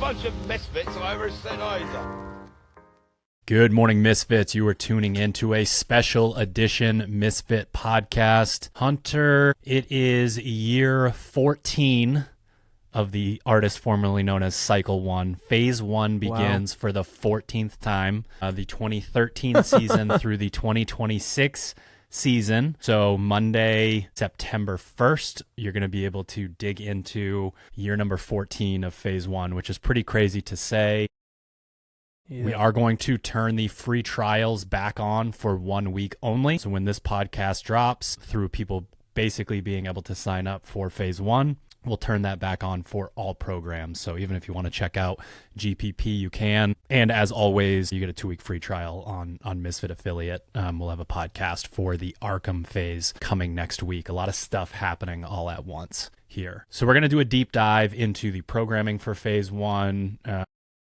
bunch of misfits I ever said either. Good morning, Misfits. You are tuning into a special edition Misfit podcast. Hunter, it is year 14 of the artist formerly known as Cycle 1. Phase 1 begins for the 14th time, the 2013 season through the 2026 season. So Monday, September 1st, you're going to be able to dig into year number 14 of Phase 1, which is pretty crazy to say. Yeah. We are going to turn the free trials back on for 1 week only. So when this podcast drops, through people basically being able to sign up for Phase 1, we'll turn that back on for all programs. So even if you want to check out GPP, you can. And as always, you get a 2-week free trial on Misfit Affiliate. We'll have a podcast for the Arkham phase coming next week. A lot of stuff happening all at once here. So we're going to do a deep dive into the programming for Phase 1,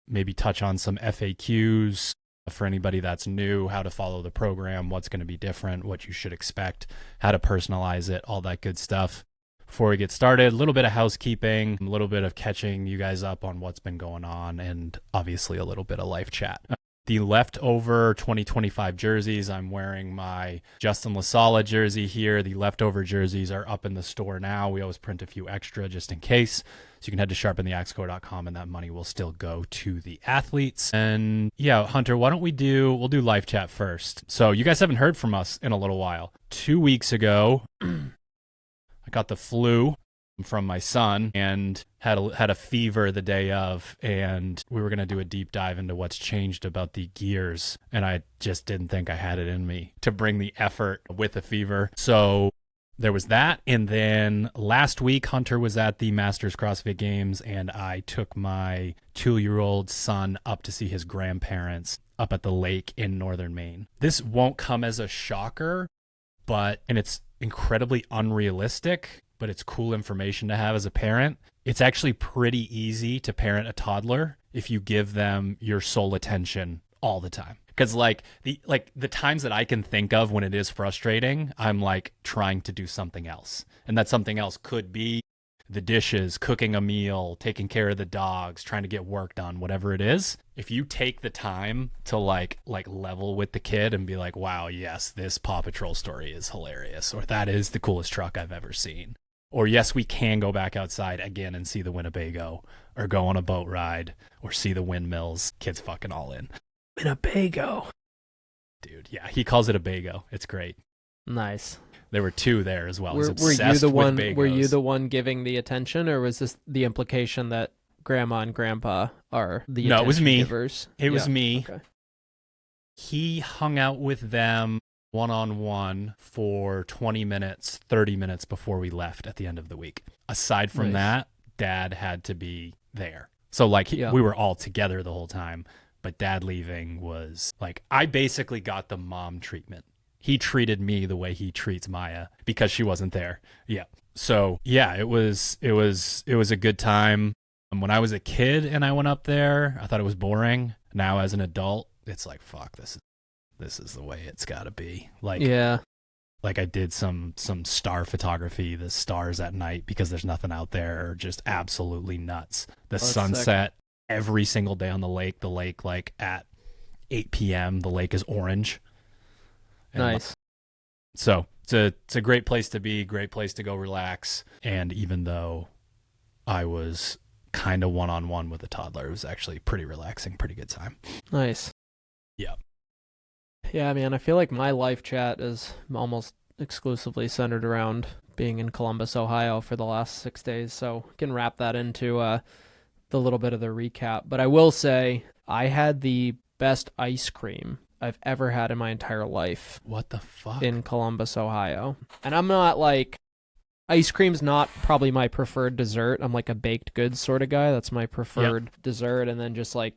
maybe touch on some FAQs for anybody that's new, how to follow the program, what's going to be different, what you should expect, how to personalize it, all that good stuff. Before we get started, a little bit of housekeeping, a little bit of catching you guys up on what's been going on, and obviously a little bit of life chat. The leftover 2025 jerseys, I'm wearing my Justin LaFala jersey here. The leftover jerseys are up in the store now. We always print a few extra just in case. So you can head to sharpentheaxecore.com and that money will still go to the athletes. And yeah, Hunter, we'll do live chat first. So you guys haven't heard from us in a little while. 2 weeks ago, I got the flu from my son and had a fever the day of, and we were going to do a deep dive into what's changed about the gears, and I just didn't think I had it in me to bring the effort with a fever. So there was that, and then last week Hunter was at the Masters CrossFit Games, and I took my 2-year-old son up to see his grandparents up at the lake in northern Maine. This won't come as a shocker, and it's incredibly unrealistic, but it's cool information to have as a parent. It's actually pretty easy to parent a toddler if you give them your sole attention all the time. Because the times that I can think of when it is frustrating, I'm like trying to do something else. And that something else could be the dishes, cooking a meal, taking care of the dogs, trying to get work done, whatever it is. If you take the time to like level with the kid and be like, wow, yes, this Paw Patrol story is hilarious, or that is the coolest truck I've ever seen. Or yes, we can go back outside again and see the Winnebago, or go on a boat ride, or see the windmills. Kids fucking all in. Winnebago. Dude, yeah, he calls it a bago. It's great. Nice. There were 2 there as well. Were you the one giving the attention, or was this the implication that grandma and grandpa are the attention it was me. givers? It was me. Okay. He hung out with them one-on-one for 20 minutes, 30 minutes before we left at the end of the week. Aside from that, Dad had to be there. So we were all together the whole time, but Dad leaving was I basically got the mom treatment. He treated me the way he treats Maya because she wasn't there. Yeah. So yeah, it was a good time. When I was a kid and I went up there, I thought it was boring. Now as an adult, it's like, fuck, this is the way it's got to be. I did some star photography, the stars at night, because there's nothing out there, are just absolutely nuts. The sunset every single day on the lake at 8 p.m. the lake is orange. Nice. So it's a great place to be, great place to go relax. And even though I was kind of one-on-one with a toddler, it was actually pretty relaxing, pretty good time. Nice. Yeah. Yeah, man, I feel like my life chat is almost exclusively centered around being in Columbus, Ohio for the last 6 days. So can wrap that into the little bit of the recap. But I will say I had the best ice cream I've ever had in my entire life. What the fuck? In Columbus, Ohio. And I'm not ice cream's not probably my preferred dessert. I'm like a baked goods sort of guy. That's my preferred dessert. And then just I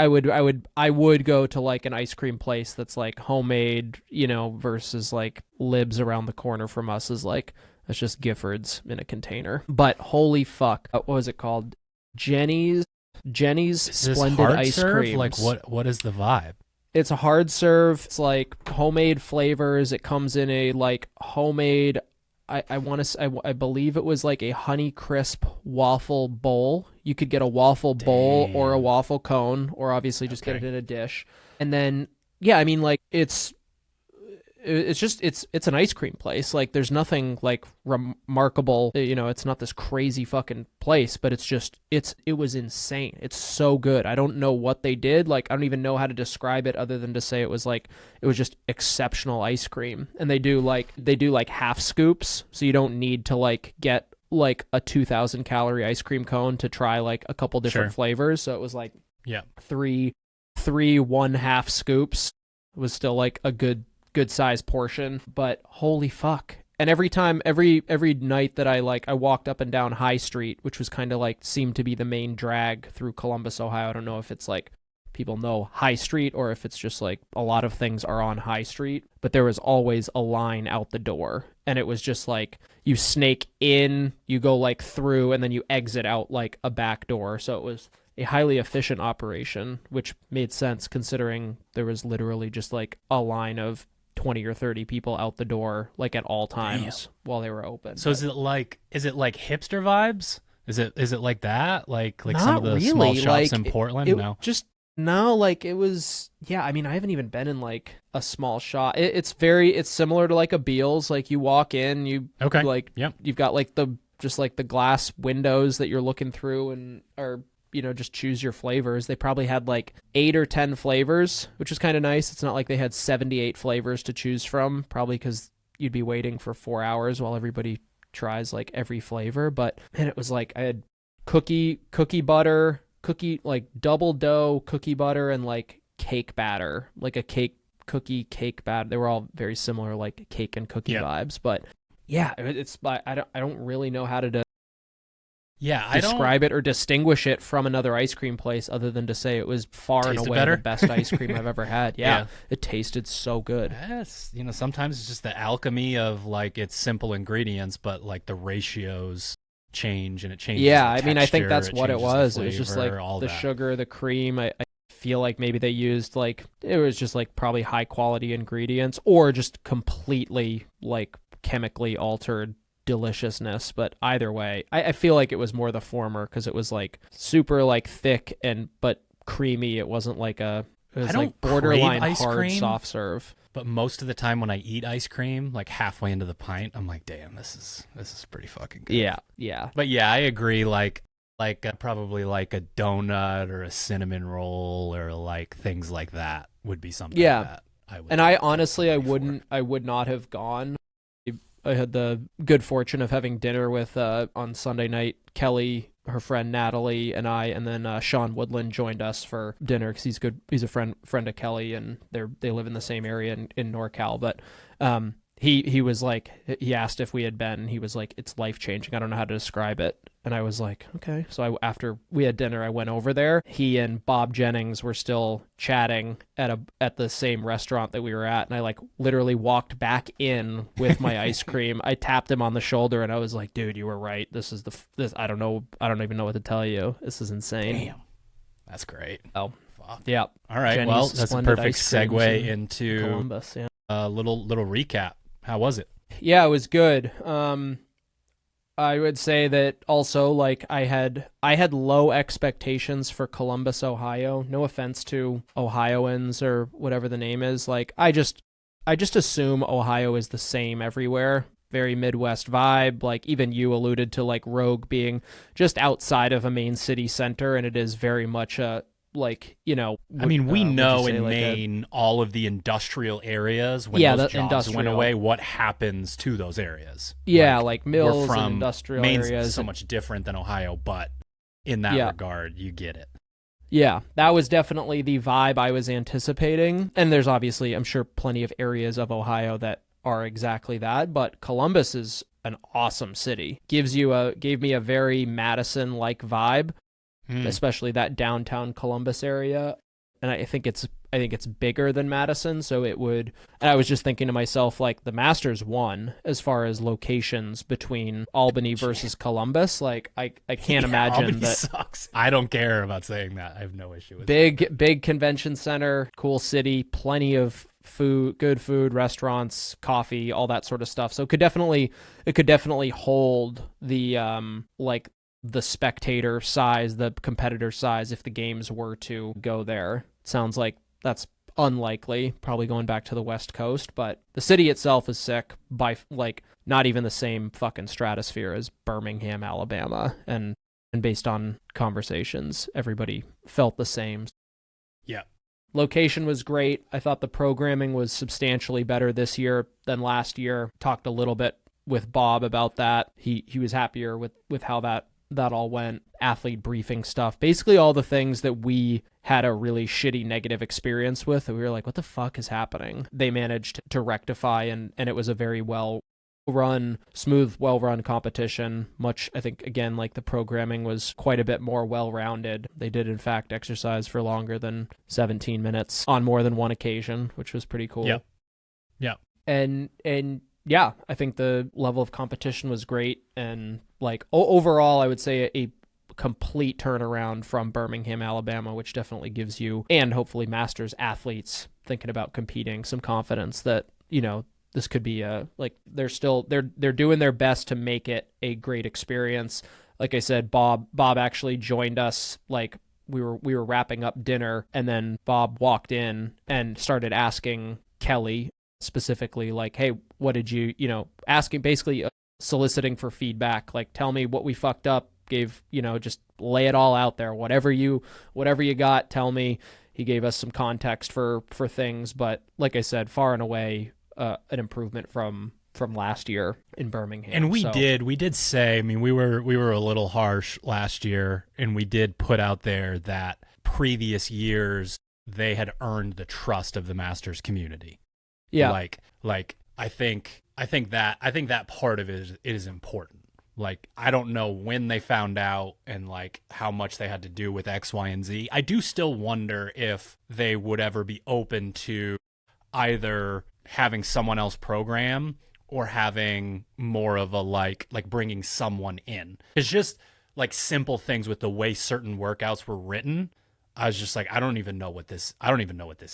would go to an ice cream place that's homemade, versus Libs around the corner from us is it's just Giffords in a container. But holy fuck, what was it called? Jenny's Splendid Ice Cream. What is the vibe? It's a hard serve. It's homemade flavors. It comes in a homemade I want to I believe it was like a Honeycrisp waffle bowl. You could get a waffle bowl or a waffle cone, or obviously just get it in a dish. And then yeah, I mean, like it's just it's an ice cream place. Like there's nothing like remarkable, you know, it's not this crazy fucking place, but it's just it was insane. It's so good. I don't know what they did. Like I don't even know how to describe it other than to say it was just exceptional ice cream. And they do like half scoops, so you don't need to like get like a 2,000 calorie ice cream cone to try like a couple different flavors. So it was like three 1/2 scoops. It was still like a good size portion, but holy fuck. And every night that I walked up and down High Street, which was kind of like seemed to be the main drag through Columbus, Ohio. I don't know if it's like people know High Street or if it's just like a lot of things are on High Street, but there was always a line out the door, and it was just like you snake in, you go like through, and then you exit out like a back door. So it was a highly efficient operation, which made sense considering there was literally just like a line of 20 or 30 people out the door like at all times while they were open. So is it like hipster vibes? Is it like that? Like Not some of the really. small shops like, in Portland? No, like it was, yeah, I mean, I haven't even been in like a small shop. It's similar to like a Beals. Like you walk in, you've got like the glass windows that you're looking through and are, you know, just choose your flavors. They probably had like 8 or 10 flavors, which was kind of nice. It's not like they had 78 flavors to choose from, probably because you'd be waiting for 4 hours while everybody tries like every flavor. But man, it was like I had cookie butter, like double dough cookie butter, and like cake batter, like a cookie batter. They were all very similar, like cake and cookie vibes. But yeah, I don't really know how to describe it or distinguish it from another ice cream place other than to say it was far and away the best ice cream I've ever had. Yeah, it tasted so good. Yes, you know, sometimes it's just the alchemy of like it's simple ingredients, but like the ratios change and it changes. Yeah, the I mean, I think texture, that's what it was. Flavor, it was just like the that. Sugar, the cream. I feel like maybe they used like it was just like probably high quality ingredients or just completely like chemically altered deliciousness. But either way, I feel like it was more the former because it was like super like thick but creamy. It wasn't like it was like borderline hard soft serve. But most of the time when I eat ice cream, like halfway into the pint, I'm like, damn, this is pretty fucking good. Yeah. But yeah, I agree. Like probably like a donut or a cinnamon roll or like things like that would be something that I would. And I honestly, I would not have gone. I had the good fortune of having dinner with on Sunday night, Kelly, her friend Natalie, and I, and then Sean Woodland joined us for dinner because he's a friend of Kelly, and they live in the same area in NorCal. But he was like, he asked if we had been, and he was like, it's life changing. I don't know how to describe it. And I was like, okay. So after we had dinner, I went over there. He and Bob Jennings were still chatting at the same restaurant that we were at. And I like literally walked back in with my ice cream. I tapped him on the shoulder and I was like, dude, you were right. This I don't know. I don't even know what to tell you. This is insane. Damn. That's great. Oh, yeah. All right. Jenny's well, that's a perfect segue into Columbus. Yeah. A little recap. How was it? Yeah, it was good. I would say that also, like, I had low expectations for Columbus, Ohio. No offense to Ohioans or whatever the name is. Like, I just assume Ohio is the same everywhere. Very Midwest vibe. Like, even you alluded to like Rogue being just outside of a main city center, and it is very much a like, you know, I mean, we know in like Maine all of the industrial areas when those jobs went away, what happens to those areas. Yeah, like mills and industrial Maine's areas. So much different than Ohio, but in that regard, you get it. Yeah, that was definitely the vibe I was anticipating. And there's obviously, I'm sure, plenty of areas of Ohio that are exactly that, but Columbus is an awesome city. Gave me a very Madison-like vibe. Especially that downtown Columbus area, and I think it's bigger than Madison, so it would. And I was just thinking to myself, like, the Masters won as far as locations between Albany versus Columbus. Like, I can't imagine Albany that. Sucks. I don't care about saying that. I have no issue with it. Big convention center, cool city, plenty of good food, restaurants, coffee, all that sort of stuff. So it could definitely hold the like the spectator size, the competitor size if the games were to go there. It sounds like that's unlikely, probably going back to the West Coast, but the city itself is sick by like not even the same fucking stratosphere as Birmingham, Alabama, and based on conversations, everybody felt the same. Yeah. Location was great. I thought the programming was substantially better this year than last year. Talked a little bit with Bob about that. He was happier with how that all went. Athlete briefing stuff. Basically all the things that we had a really shitty negative experience with. And we were like, what the fuck is happening? They managed to rectify, and it was a very smooth, well-run competition. Much, I think, again, like the programming was quite a bit more well-rounded. They did, in fact, exercise for longer than 17 minutes on more than one occasion, which was pretty cool. Yeah. Yeah. And yeah, I think the level of competition was great. And like overall, I would say a complete turnaround from Birmingham, Alabama, which definitely gives you, and hopefully Masters athletes thinking about competing, some confidence that, you know, this could be they're doing their best to make it a great experience. Like I said, Bob actually joined us, like we were wrapping up dinner, and then Bob walked in and started asking Kelly specifically, like, hey, what did you asking, basically soliciting for feedback, like, tell me what we fucked up, just lay it all out there, whatever you got, tell me. He gave us some context for things, but like I said, far and away an improvement from last year in Birmingham. And we did say, I mean, we were a little harsh last year, and we did put out there that previous years they had earned the trust of the Masters community. Yeah. Like I think that part of it is important. Like, I don't know when they found out and like how much they had to do with X, Y, and Z. I do still wonder if they would ever be open to either having someone else program or having more of a like bringing someone in. It's just like simple things with the way certain workouts were written. I was just like, I don't even know what this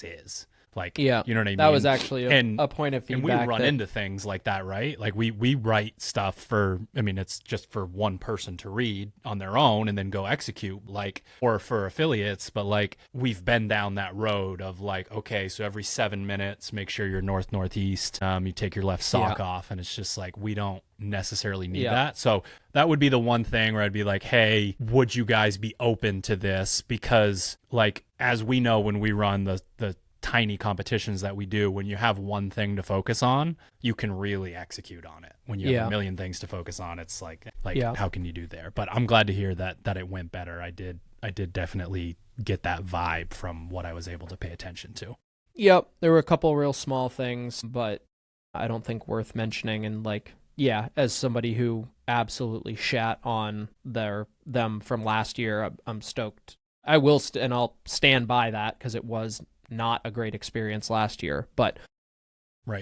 is. Like, yeah, you know what I mean? That was actually a point of feedback. And we run into things like that, right? Like we write stuff for, I mean, it's just for one person to read on their own and then go execute, like, or for affiliates. But like, we've been down that road of like, okay, so every 7 minutes, make sure you're northeast. You take your left sock off, and it's just like, we don't necessarily need that. So that would be the one thing where I'd be like, hey, would you guys be open to this? Because like, as we know, when we run the tiny competitions that we do, when you have one thing to focus on, you can really execute on it. When you have a million things to focus on, it's like how can you do there? But I'm glad to hear that it went better. I did definitely get that vibe from what I was able to pay attention to. Yep, there were a couple real small things, but I don't think worth mentioning. And like, yeah, as somebody who absolutely shat on them from last year, I'm stoked. I will, and I'll stand by that, because it was not a great experience last year, but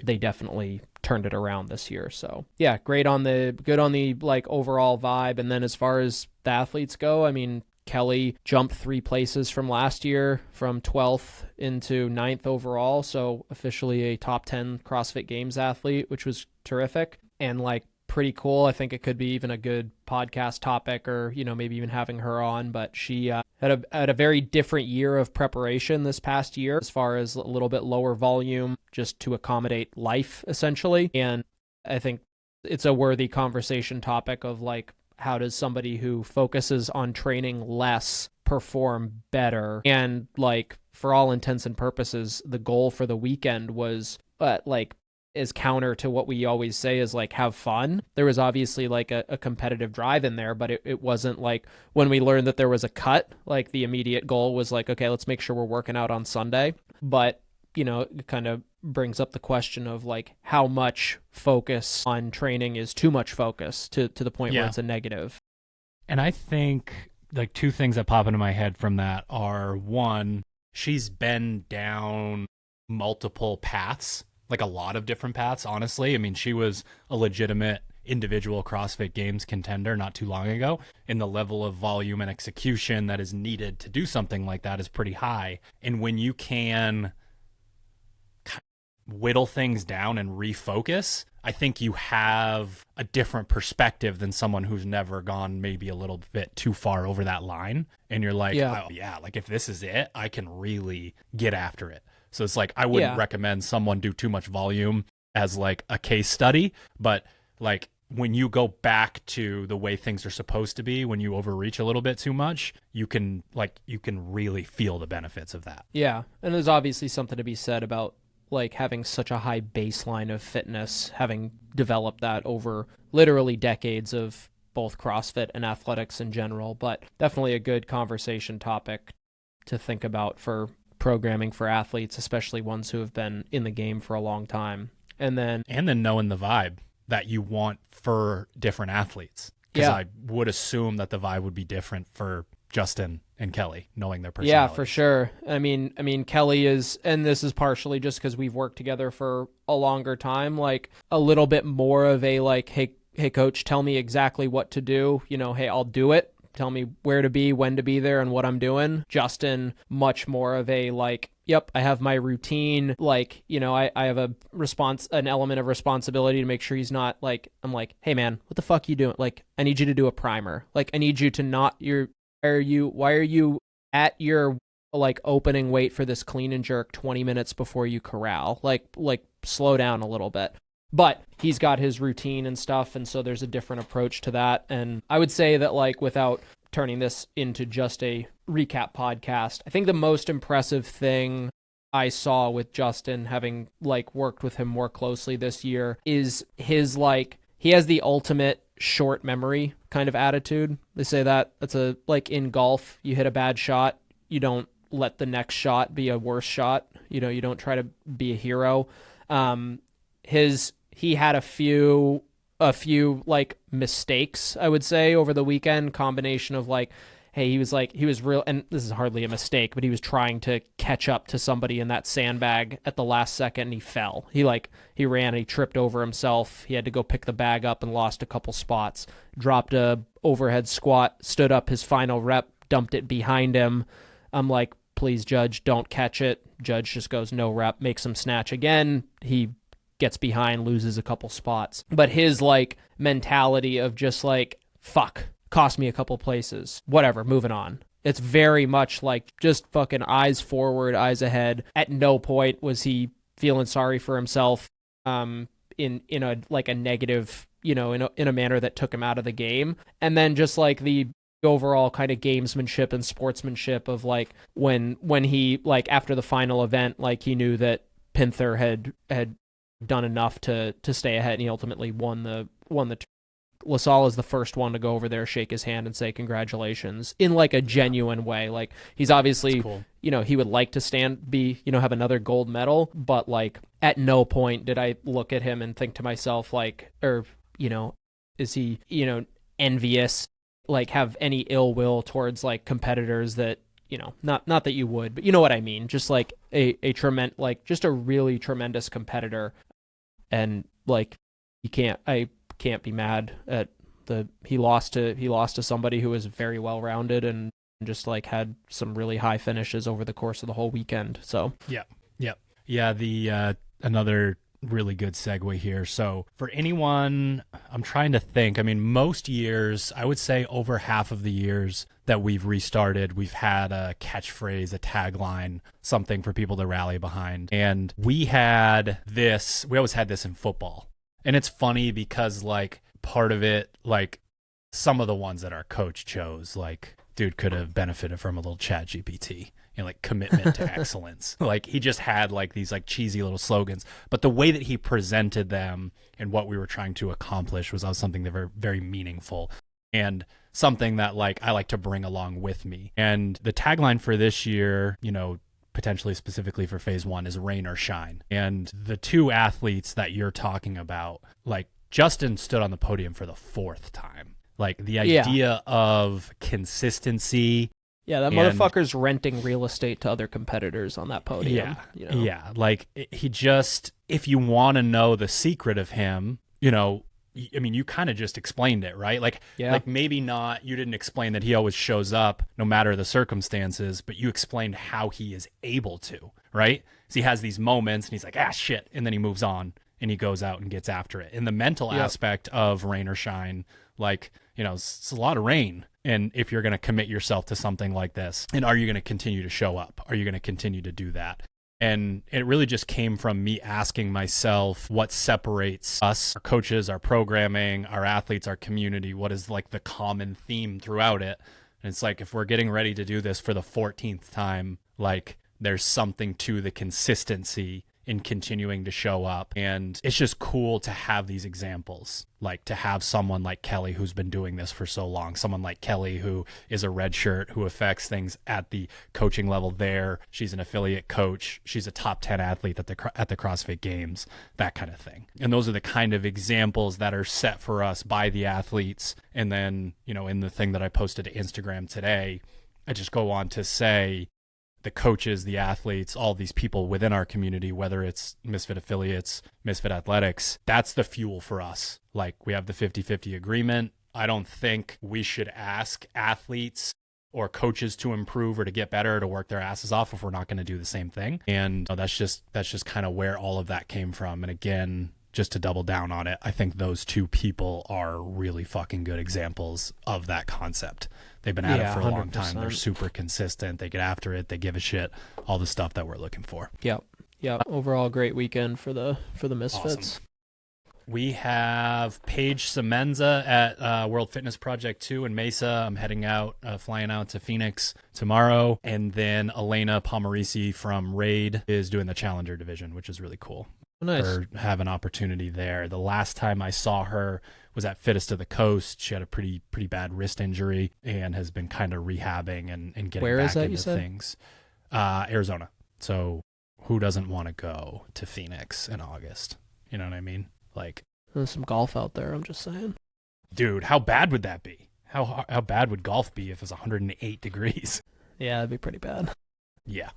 they definitely turned it around this year. So yeah, good on the like overall vibe. And then as far as the athletes go, I mean, Kelly jumped 3 places from last year, from 12th into 9th overall. So officially a top 10 CrossFit Games athlete, which was terrific. And like, pretty cool. I think it could be even a good podcast topic, or, you know, maybe even having her on. But she had a very different year of preparation this past year, as far as a little bit lower volume, just to accommodate life, essentially. And I think it's a worthy conversation topic of like, how does somebody who focuses on training less perform better? And like, for all intents and purposes, the goal for the weekend was is counter to what we always say is like, have fun. There was obviously like a competitive drive in there, but it wasn't like, when we learned that there was a cut, like the immediate goal was like, okay, let's make sure we're working out on Sunday. But, you know, it kind of brings up the question of like, how much focus on training is too much focus to the point where it's a negative. And I think like 2 things that pop into my head from that are, one, she's been down multiple paths, like a lot of different paths, honestly. I mean, she was a legitimate individual CrossFit Games contender not too long ago, and the level of volume and execution that is needed to do something like that is pretty high. And when you can whittle things down and refocus, I think you have a different perspective than someone who's never gone maybe a little bit too far over that line. And you're like, oh yeah, like if this is it, I can really get after it. So it's like, I wouldn't recommend someone do too much volume as like a case study, but like when you go back to the way things are supposed to be, when you overreach a little bit too much, you can really feel the benefits of that. Yeah. And there's obviously something to be said about like having such a high baseline of fitness, having developed that over literally decades of both CrossFit and athletics in general, but definitely a good conversation topic to think about for programming for athletes, especially ones who have been in the game for a long time. And then knowing the vibe that you want for different athletes. Because I would assume that the vibe would be different for Justin and Kelly, knowing their personality. Yeah, for sure. I mean, Kelly is, and this is partially just because we've worked together for a longer time, like a little bit more of a like, hey coach, tell me exactly what to do. You know, hey, I'll do it. Tell me where to be, when to be there, and what I'm doing. Justin, much more of a like, yep, I have my routine. Like, you know, I have an element of responsibility to make sure he's not like, I'm like, hey man, what the fuck you doing? Like, I need you to do a primer. Like, I need you to not, why are you at your like opening weight for this clean and jerk 20 minutes before you corral? Like slow down a little bit. But he's got his routine and stuff, and so there's a different approach to that. And I would say that, like, without turning this into just a recap podcast, I think the most impressive thing I saw with Justin, having, like, worked with him more closely this year, is his, like, he has the ultimate short memory kind of attitude. They say that. That's like, in golf, you hit a bad shot, you don't let the next shot be a worse shot. You know, you don't try to be a hero. He had a few like mistakes, I would say, over the weekend, combination of like, hey, he was real, and this is hardly a mistake, but he was trying to catch up to somebody in that sandbag at the last second, and he fell. He ran and he tripped over himself. He had to go pick the bag up and lost a couple spots. Dropped a overhead squat, stood up his final rep, dumped it behind him. I'm like, please, Judge, don't catch it. Judge just goes, no rep, makes him snatch again. He gets behind, loses a couple spots. But his like mentality of just like, fuck, cost me a couple places, whatever, moving on. It's very much like just fucking eyes forward, eyes ahead. At no point was he feeling sorry for himself in a like a negative, you know, in a manner that took him out of the game. And then just like the overall kind of gamesmanship and sportsmanship of like when he like after the final event, like he knew that Pinther had done enough to stay ahead, and he ultimately won the LaSalle is the first one to go over there, shake his hand, and say congratulations in like a genuine way. Like he's obviously, cool. You know, he would like to have another gold medal, but like at no point did I look at him and think to myself like, or, you know, is he, you know, envious, like have any ill will towards like competitors that, you know, not that you would, but you know what I mean? Just like just a really tremendous competitor. And like, I can't be mad at he lost to somebody who was very well rounded and just like had some really high finishes over the course of the whole weekend. So yeah. The another really good segue here. So for anyone, I'm trying to think. I mean, most years, I would say over half of the years that we've restarted, we've had a catchphrase, a tagline, something for people to rally behind. And we always had this in football. And it's funny because like part of it, like some of the ones that our coach chose, like dude could have benefited from a little Chat GPT. You know, like commitment to excellence. Like he just had like these like cheesy little slogans, but the way that he presented them and what we were trying to accomplish was something that very, very meaningful and something that like I like to bring along with me. And the tagline for this year, you know, potentially specifically for phase 1 is rain or shine. And the two athletes that you're talking about, like Justin stood on the podium for the 4th time. Like the idea of consistency. Yeah, that motherfucker's renting real estate to other competitors on that podium. Yeah, you know? Yeah. Like he just, if you want to know the secret of him, you know, I mean, you kind of just explained it, right? Like, Yeah. like maybe not, you didn't explain that he always shows up no matter the circumstances, but you explained how he is able to, right? So he has these moments and he's like, shit. And then he moves on and he goes out and gets after it. In the mental aspect of rain or shine, like, it's a lot of rain. And if you're going to commit yourself to something like this, and are you going to continue to show up? Are you going to continue to do that? And it really just came from me asking myself what separates us, our coaches, our programming, our athletes, our community. What is like the common theme throughout it? And it's like, if we're getting ready to do this for the 14th time, like there's something to the consistency in continuing to show up. And it's just cool to have these examples, like to have someone like Kelly who's been doing this for so long, someone like Kelly who is a red shirt, who affects things at the coaching level there. She's an affiliate coach. She's a top 10 athlete at the CrossFit Games, that kind of thing. And those are the kind of examples that are set for us by the athletes. And then, in the thing that I posted to Instagram today, I just go on to say, the coaches, the athletes, all these people within our community, whether it's Misfit Affiliates, Misfit Athletics, that's the fuel for us. Like, we have the 50-50 agreement. I don't think we should ask athletes or coaches to improve or to get better, to work their asses off if we're not going to do the same thing. And that's just kind of where all of that came from. And again, just to double down on it, I think those two people are really fucking good examples of that concept. They've been at it for a long time. 100%. They're super consistent. They get after it. They give a shit. All the stuff that we're looking for. Yep. Overall, great weekend for the Misfits. Awesome. We have Paige Semenza at World Fitness Project 2 in Mesa. I'm heading out, flying out to Phoenix tomorrow. And then Elena Pomarisi from Raid is doing the Challenger division, which is really cool. Nice. Or have an opportunity there. The last time I saw her was at Fittest of the Coast. She had a pretty bad wrist injury and has been kind of rehabbing and getting Where back is that, into you said? things. Arizona. So who doesn't want to go to Phoenix in August? You know what I mean? Like, there's some golf out there, I'm just saying. Dude, how bad would that be? How bad would golf be if it was 108 degrees? Yeah, that'd be pretty bad. Yeah.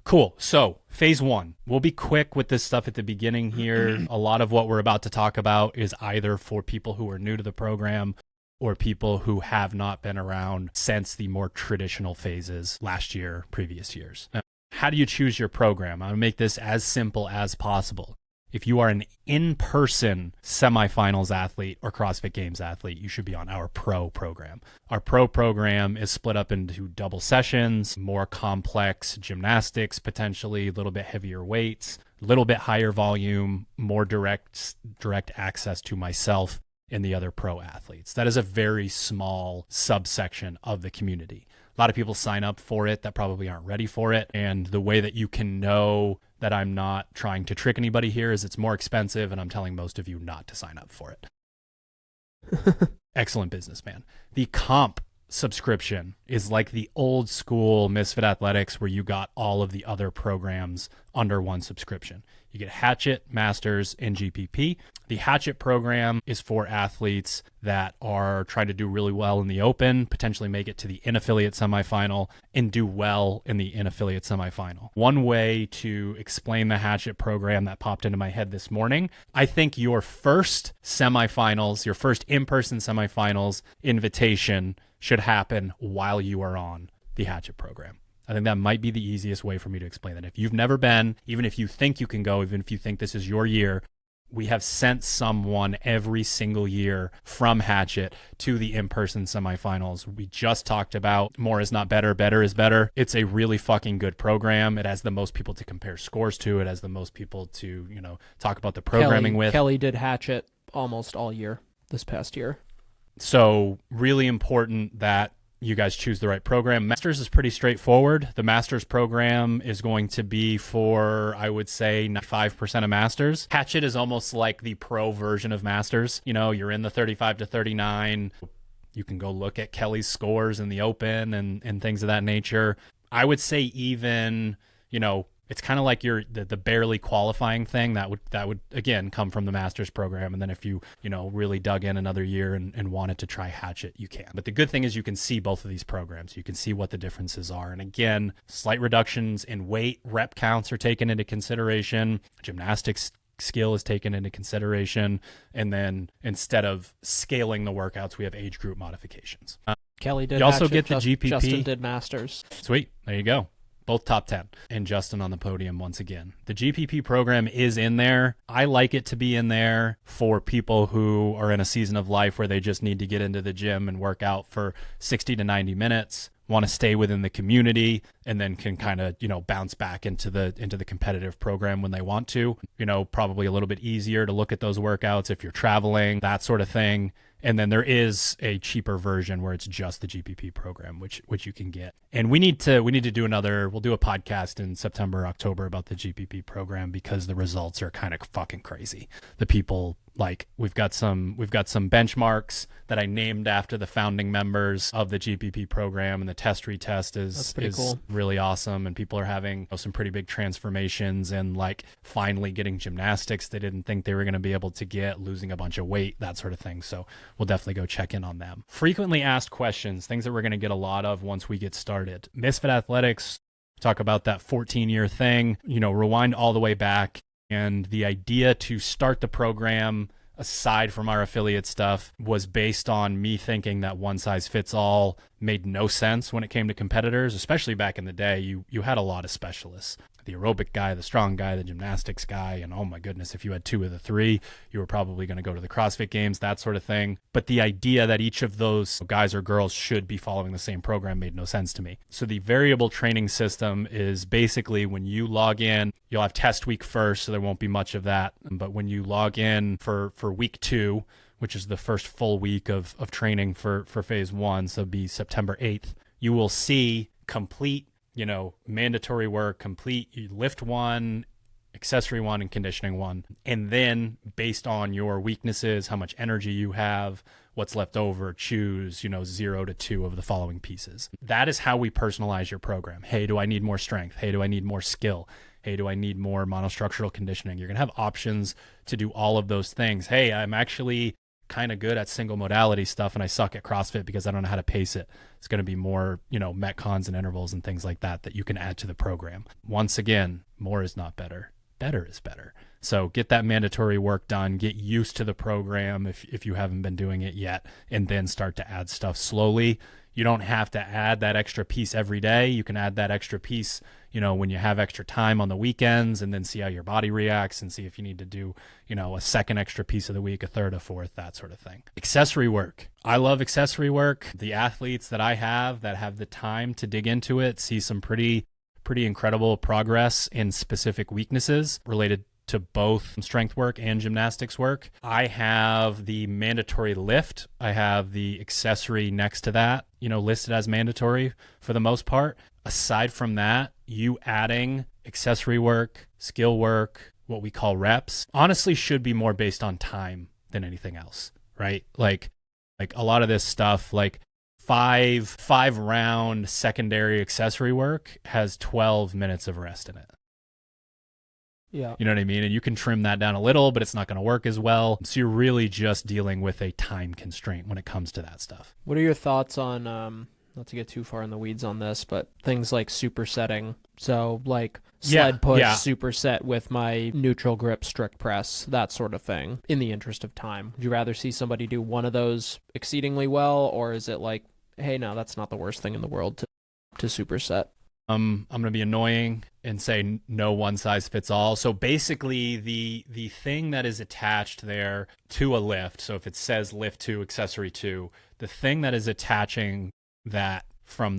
Cool. So phase 1, we'll be quick with this stuff at the beginning here. A lot of what we're about to talk about is either for people who are new to the program or people who have not been around since the more traditional phases last year, previous years. How do you choose your program? I'll make this as simple as possible. If you are an in-person semifinals athlete or CrossFit Games athlete, you should be on our pro program. Our pro program is split up into double sessions, more complex gymnastics, potentially a little bit heavier weights, a little bit higher volume, more direct access to myself and the other pro athletes. That is a very small subsection of the community. A lot of people sign up for it that probably aren't ready for it. And the way that you can know that I'm not trying to trick anybody here is it's more expensive, and I'm telling most of you not to sign up for it. Excellent businessman. The comp subscription is like the old school Misfit Athletics where you got all of the other programs under one subscription. You get Hatchet, Masters, and GPP. The Hatchet program is for athletes that are trying to do really well in the open, potentially make it to the in-affiliate semifinal, and do well in the in-affiliate semifinal. One way to explain the Hatchet program that popped into my head this morning, I think your first semifinals, your first in-person semifinals invitation should happen while you are on the Hatchet program. I think that might be the easiest way for me to explain that. If you've never been, even if you think you can go, even if you think this is your year, we have sent someone every single year from Hatchet to the in-person semifinals. We just talked about more is not better, better is better. It's a really fucking good program. It has the most people to compare scores to. It has the most people to, talk about the programming with. Kelly did Hatchet almost all year this past year. So really important that you guys choose the right program. Masters is pretty straightforward. The Masters program is going to be for, I would say, 95% of Masters. Hatchet is almost like the pro version of Masters. You're in the 35 to 39. You can go look at Kelly's scores in the open and things of that nature. I would say even, it's kind of like the barely qualifying thing that would again come from the Masters program. And then if you really dug in another year and wanted to try Hatchet, you can. But the good thing is you can see both of these programs. You can see what the differences are. And again, slight reductions in weight, rep counts are taken into consideration. Gymnastics skill is taken into consideration. And then instead of scaling the workouts, we have age group modifications. Kelly did You also Hatchet, get the GPP. Justin did Masters. Sweet. There you go. Both top 10. And Justin on the podium once again. The GPP program is in there. I like it to be in there for people who are in a season of life where they just need to get into the gym and work out for 60 to 90 minutes, want to stay within the community, and then can kind of, bounce back into the competitive program when they want to. Probably a little bit easier to look at those workouts if you're traveling, that sort of thing. And then there is a cheaper version where it's just the GPP program, which you can get. And we need to do we'll do a podcast in September, October about the GPP program because the results are kind of fucking crazy. The people, we've got some benchmarks that I named after the founding members of the GPP program, and the test retest is cool. Really awesome. And people are having some pretty big transformations and finally getting gymnastics they didn't think they were going to be able to get, losing a bunch of weight, that sort of thing. So we'll definitely go check in on them. Frequently asked questions, things that we're going to get a lot of once we get started. Misfit Athletics, talk about that 14-year thing, rewind all the way back. And the idea to start the program, aside from our affiliate stuff, was based on me thinking that one size fits all made no sense when it came to competitors, especially back in the day. You had a lot of specialists. The aerobic guy, the strong guy, the gymnastics guy, and oh my goodness, if you had two of the three, you were probably going to go to the CrossFit Games, that sort of thing. But the idea that each of those guys or girls should be following the same program made no sense to me. So the variable training system is basically when you log in, you'll have test week first, so there won't be much of that. But when you log in for week 2, which is the first full week of training for phase 1, so it'll be September 8th, you will see complete mandatory work, complete lift 1, accessory 1, and conditioning 1. And then based on your weaknesses, how much energy you have, what's left over, choose, 0 to 2 of the following pieces. That is how we personalize your program. Hey, do I need more strength? Hey, do I need more skill? Hey, do I need more monostructural conditioning? You're going to have options to do all of those things. Hey, I'm actually kind of good at single modality stuff and I suck at CrossFit because I don't know how to pace it. It's going to be more, metcons and intervals and things like that you can add to the program. Once again, more is not better. Better is better. So get that mandatory work done, get used to the program if you haven't been doing it yet, and then start to add stuff slowly. You don't have to add that extra piece every day. You can add that extra piece, when you have extra time on the weekends, and then see how your body reacts and see if you need to do, a second extra piece of the week, a third, a fourth, that sort of thing. Accessory work. I love accessory work. The athletes that I have that have the time to dig into it see some pretty incredible progress in specific weaknesses related to both strength work and gymnastics work. I have the mandatory lift. I have the accessory next to that, listed as mandatory for the most part. Aside from that, you adding accessory work, skill work, what we call reps, honestly should be more based on time than anything else, right? Like a lot of this stuff, five round secondary accessory work has 12 minutes of rest in it. Yeah. You know what I mean? And you can trim that down a little, but it's not going to work as well. So you're really just dealing with a time constraint when it comes to that stuff. What are your thoughts on, not to get too far in the weeds on this, but things like supersetting? So sled push, superset with my neutral grip strict press, that sort of thing, in the interest of time. Would you rather see somebody do one of those exceedingly well, or is it hey, no, that's not the worst thing in the world to superset? I'm going to be annoying and say no one size fits all. So basically the thing that is attached there to a lift, so if it says lift 2, accessory 2, the thing that is attaching that for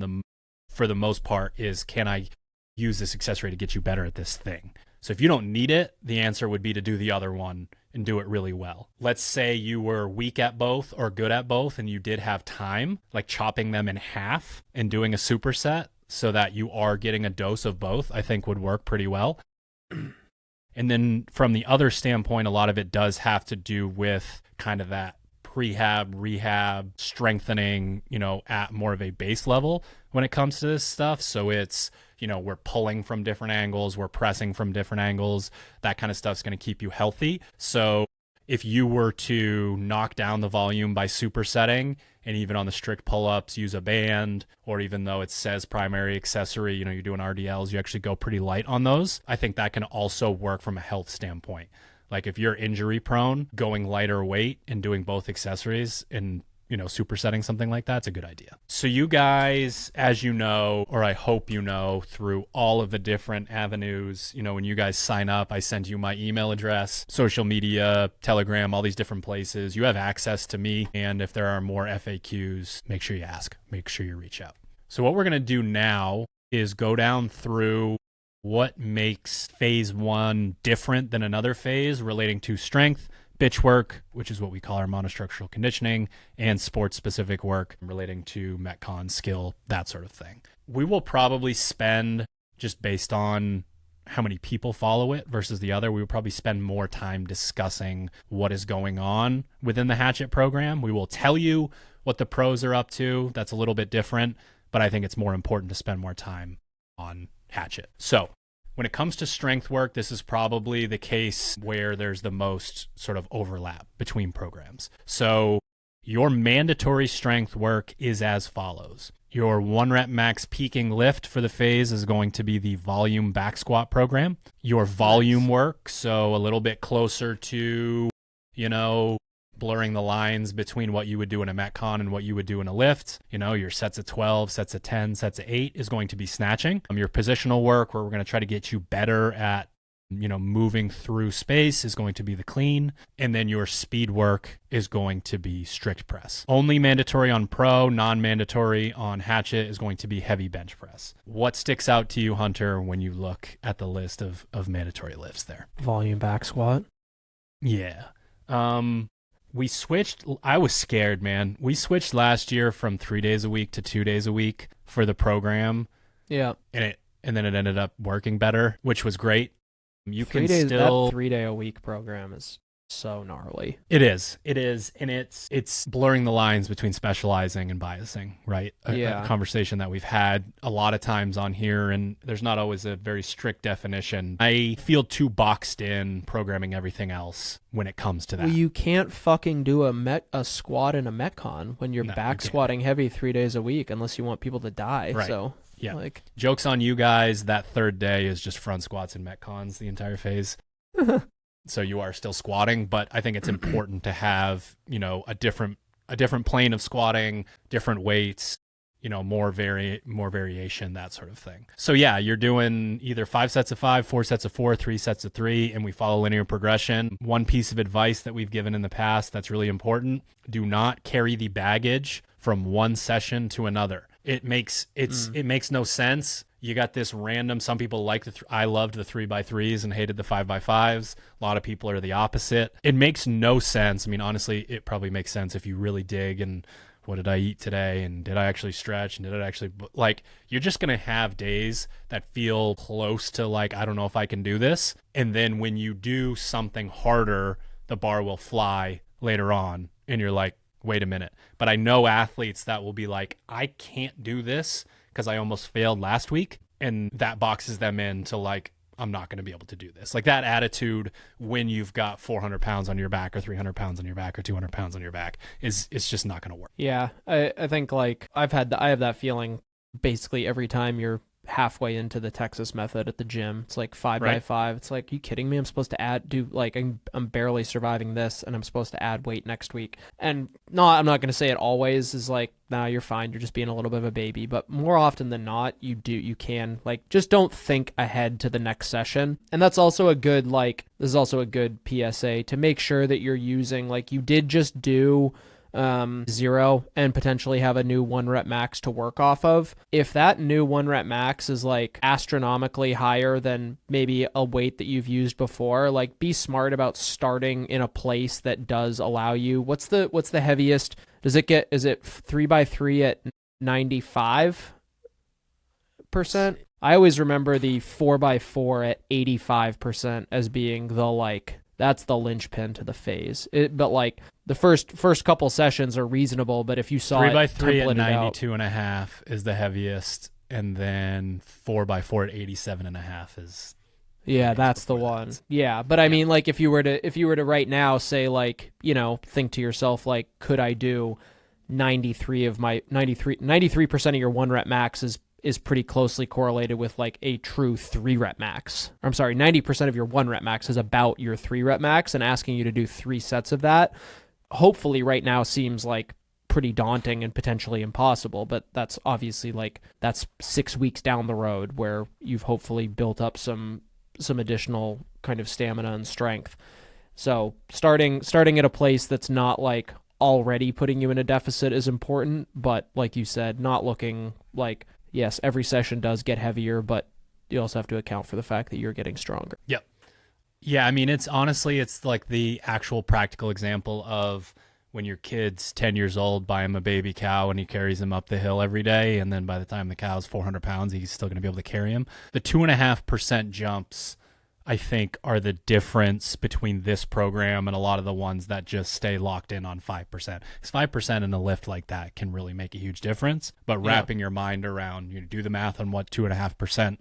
the most part is, can I use this accessory to get you better at this thing? So if you don't need it, the answer would be to do the other one and do it really well. Let's say you were weak at both or good at both and you did have time, chopping them in half and doing a superset so that you are getting a dose of both, I think would work pretty well. And then from the other standpoint, a lot of it does have to do with kind of that prehab, rehab, strengthening, at more of a base level when it comes to this stuff. So it's, we're pulling from different angles, we're pressing from different angles, that kind of stuff's going to keep you healthy. So if you were to knock down the volume by supersetting, and even on the strict pull-ups, use a band, or even though it says primary accessory, you're doing RDLs, you actually go pretty light on those. I think that can also work from a health standpoint. Like if you're injury prone, going lighter weight and doing both accessories and supersetting something like that's a good idea. So you guys, as you know, or I hope you know, through all of the different avenues, when you guys sign up, I send you my email address, social media, Telegram, all these different places. You have access to me. And if there are more FAQs, make sure you ask, make sure you reach out. So what we're going to do now is go down through what makes phase 1 different than another phase relating to strength, bitch work, which is what we call our monostructural conditioning, and sports-specific work relating to Metcon skill, that sort of thing. We will probably spend, just based on how many people follow it versus the other, we will probably spend more time discussing what is going on within the Hatchet program. We will tell you what the pros are up to. That's a little bit different, but I think it's more important to spend more time on Hatchet. So when it comes to strength work, this is probably the case where there's the most sort of overlap between programs. So your mandatory strength work is as follows. Your 1 rep max peaking lift for the phase is going to be the volume back squat program. Your volume work, so a little bit closer to, blurring the lines between what you would do in a Metcon and what you would do in a lift. Your sets of 12, sets of 10, sets of 8 is going to be snatching. Your positional work, where we're going to try to get you better at, moving through space, is going to be the clean. And then your speed work is going to be strict press. Only mandatory on pro, non-mandatory on Hatchet is going to be heavy bench press. What sticks out to you, Hunter, when you look at the list of mandatory lifts there? Volume back squat. Yeah. We switched. I was scared, man. We switched last year from 3 days a week to 2 days a week for the program. Yeah. And then it ended up working better, which was great. You can that still 3 day a week program is so gnarly. It is. And it's blurring the lines between specializing and biasing, right? A conversation that we've had a lot of times on here, and there's not always a very strict definition. I feel too boxed in programming everything else when it comes to that. Well, you can't fucking do a squat in a Metcon when you're back squatting heavy 3 days a week unless you want people to die. Right. So yeah, joke's on you guys. That third day is just front squats and Metcons the entire phase. So you are still squatting, but I think it's important to have, a different plane of squatting, different weights, more variation, that sort of thing. So yeah, you're doing either 5 sets of 5, 4 sets of 4, 3 sets of 3, and we follow linear progression. One piece of advice that we've given in the past that's really important: do not carry the baggage from one session to another. It makes no sense. You got this random, some people like I loved the 3x3s and hated the 5x5s. A lot of people are the opposite. It makes no sense. I mean, honestly, it probably makes sense if you really dig and what did I eat today? And did I actually stretch? And did it actually, you're just going to have days that feel close to I don't know if I can do this. And then when you do something harder, the bar will fly later on. And you're like, wait a minute. But I know athletes that will be like, I can't do this because I almost failed last week. And that boxes them into I'm not going to be able to do this. That attitude when you've got 400 pounds on your back or 300 pounds on your back or 200 pounds on your back it's just not going to work. Yeah. I think I have that feeling basically every time you're halfway into the Texas method at the gym. It's 5x5. It's you kidding me? I'm supposed to I'm barely surviving this and I'm supposed to add weight next week. And no, I'm not going to say it always is nah, you're fine. You're just being a little bit of a baby. But more often than not, you can just don't think ahead to the next session. And that's also a good, this is also a good PSA to make sure that you're using, you did just do 0 and potentially have a new 1 rep max to work off of. If that new 1 rep max is astronomically higher than maybe a weight that you've used before, be smart about starting in a place that does allow you. What's the heaviest? Is it 3x3 at 95%? I always remember the 4x4 at 85% as being that's the linchpin to the phase. But the first couple sessions are reasonable, but if you saw 3x3 at 92.5 is the heaviest, and then 4x4 at 87.5 is. Yeah, that's the one. Yeah, but I mean, if you were to right now say think to yourself could I do 93% of your 1 rep max is is pretty closely correlated with like a true 3-rep max. I'm sorry, 90% of your 1-rep max is about your 3-rep max, and asking you to do 3 sets of that, hopefully right now seems like pretty daunting and potentially impossible, but that's obviously like that's 6 weeks down the road where you've hopefully built up some additional kind of stamina and strength. So starting at a place that's not like already putting you in a deficit is important, but like you said, not looking like, yes, every session does get heavier, but you also have to account for the fact that you're getting stronger. Yep. Yeah, I mean, it's like the actual practical example of when your kid's 10 years old, buy him a baby cow and he carries him up the hill every day, and then by the time the cow's 400 pounds, he's still going to be able to carry him. The 2.5% jumps, I think, are the difference between this program and a lot of the ones that just stay locked in on 5%. Because 5% in a lift like that can really make a huge difference. But wrapping your mind around, you know, do the math on what 2.5%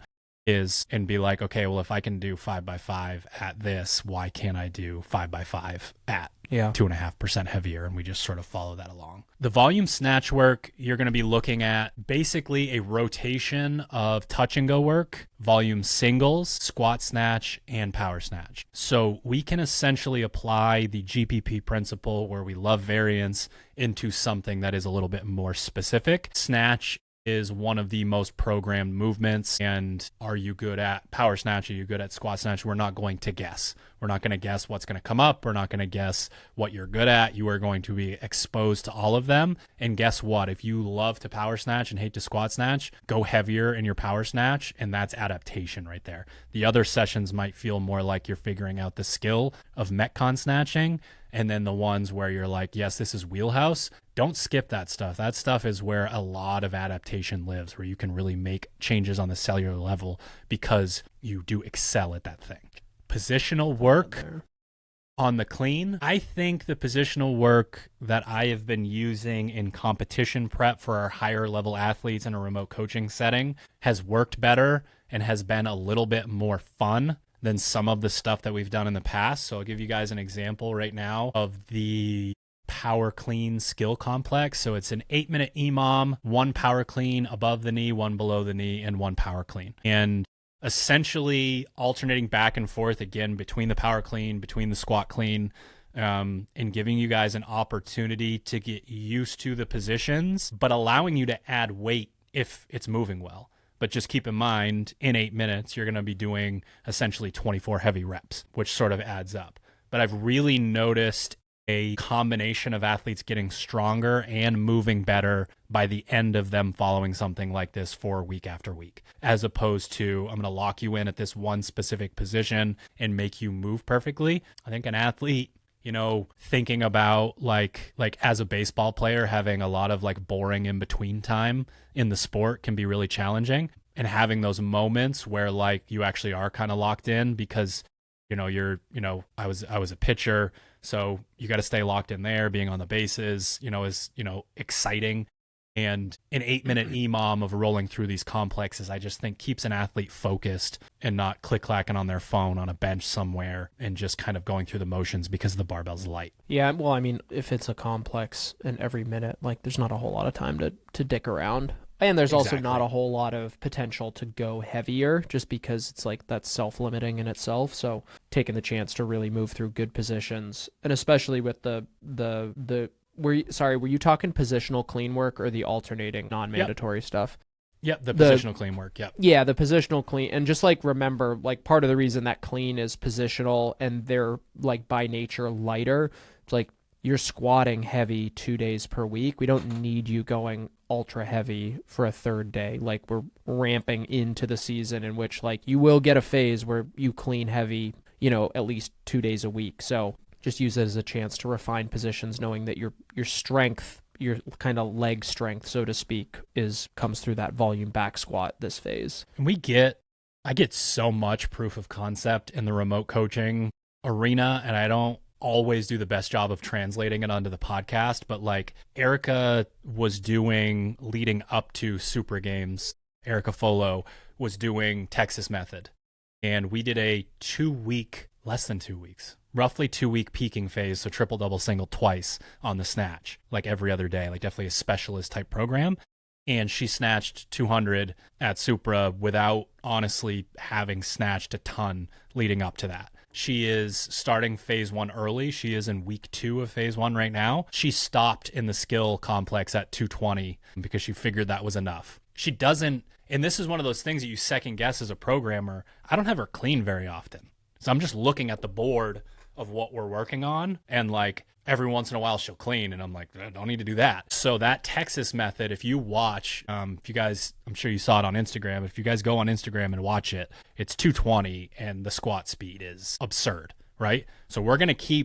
is and be like, okay, well, if I can do 5x5 at this, why can't I do 5x5 at 2.5% heavier? And we just sort of follow that along. The volume snatch work, you're going to be looking at basically a rotation of touch and go work, volume singles, squat snatch, and power snatch. So we can essentially apply the GPP principle, where we love variance, into something that is a little bit more specific. Snatch is one of the most programmed movements. And are you good at power snatch? Are you good at squat snatch? We're not going to guess. We're not going to guess what's going to come up. We're not going to guess what you're good at. You are going to be exposed to all of them. And guess what? If you love to power snatch and hate to squat snatch, go heavier in your power snatch. And that's adaptation right there. The other sessions might feel more like you're figuring out the skill of Metcon snatching. And then the ones where you're like, yes, this is wheelhouse, don't skip that stuff. That stuff is where a lot of adaptation lives, where you can really make changes on the cellular level because you do excel at that thing. Positional work on the clean. I think the positional work that I have been using in competition prep for our higher level athletes in a remote coaching setting has worked better and has been a little bit more fun than some of the stuff that we've done in the past. So I'll give you guys an example right now of the power clean skill complex. So it's an 8-minute EMOM, 1 power clean above the knee, 1 below the knee, and 1 power clean. And essentially alternating back and forth again between the power clean, between the squat clean, and giving you guys an opportunity to get used to the positions, but allowing you to add weight if it's moving well. But just keep in mind, in 8 minutes, you're going to be doing essentially 24 heavy reps, which sort of adds up. But I've really noticed a combination of athletes getting stronger and moving better by the end of them following something like this for week after week, as opposed to I'm going to lock you in at this one specific position and make you move perfectly. I think an athlete, you know, thinking about like as a baseball player, having a lot of like boring in between time in the sport can be really challenging, and having those moments where like you actually are kind of locked in because, you know, I was a pitcher, so you got to stay locked in there. Being on the bases, you know, is, you know, exciting. And an 8-minute EMOM of rolling through these complexes, I just think keeps an athlete focused and not click-clacking on their phone on a bench somewhere and just kind of going through the motions because the barbell's light. Yeah, well, I mean, if it's a complex and every minute, like there's not a whole lot of time to dick around. And there's also not a whole lot of potential to go heavier just because it's like that's self-limiting in itself. So taking the chance to really move through good positions, and especially with the were you talking positional clean work or the alternating non-mandatory stuff? Yep, the positional clean work, yep. Yeah, the positional clean. And just like remember, like part of the reason that clean is positional and they're like by nature lighter, it's like you're squatting heavy 2 days per week. We don't need you going ultra heavy for a third day. Like we're ramping into the season in which like you will get a phase where you clean heavy, you know, at least 2 days a week. So just use it as a chance to refine positions, knowing that your strength, your kind of leg strength, so to speak, comes through that volume back squat this phase. And I get so much proof of concept in the remote coaching arena, and I don't always do the best job of translating it onto the podcast, but like Erica was doing leading up to Super Games, Erica Folo was doing Texas Method, and we did a less than 2 weeks, roughly 2 week peaking phase. So triple, double, single twice on the snatch, like every other day, like definitely a specialist type program. and she snatched 200 at Supra without honestly having snatched a ton leading up to that. She is starting phase 1 early. She is in week 2 of phase 1 right now. She stopped in the skill complex at 220 because she figured that was enough. She doesn't, and this is one of those things that you second guess as a programmer. I don't have her clean very often. So I'm just looking at the board of what we're working on, and like every once in a while she'll clean, and I'm like, I don't need to do that. So that Texas method, if you watch, if you guys, I'm sure you saw it on Instagram. If you guys go on Instagram and watch it, it's 220 and the squat speed is absurd, right? So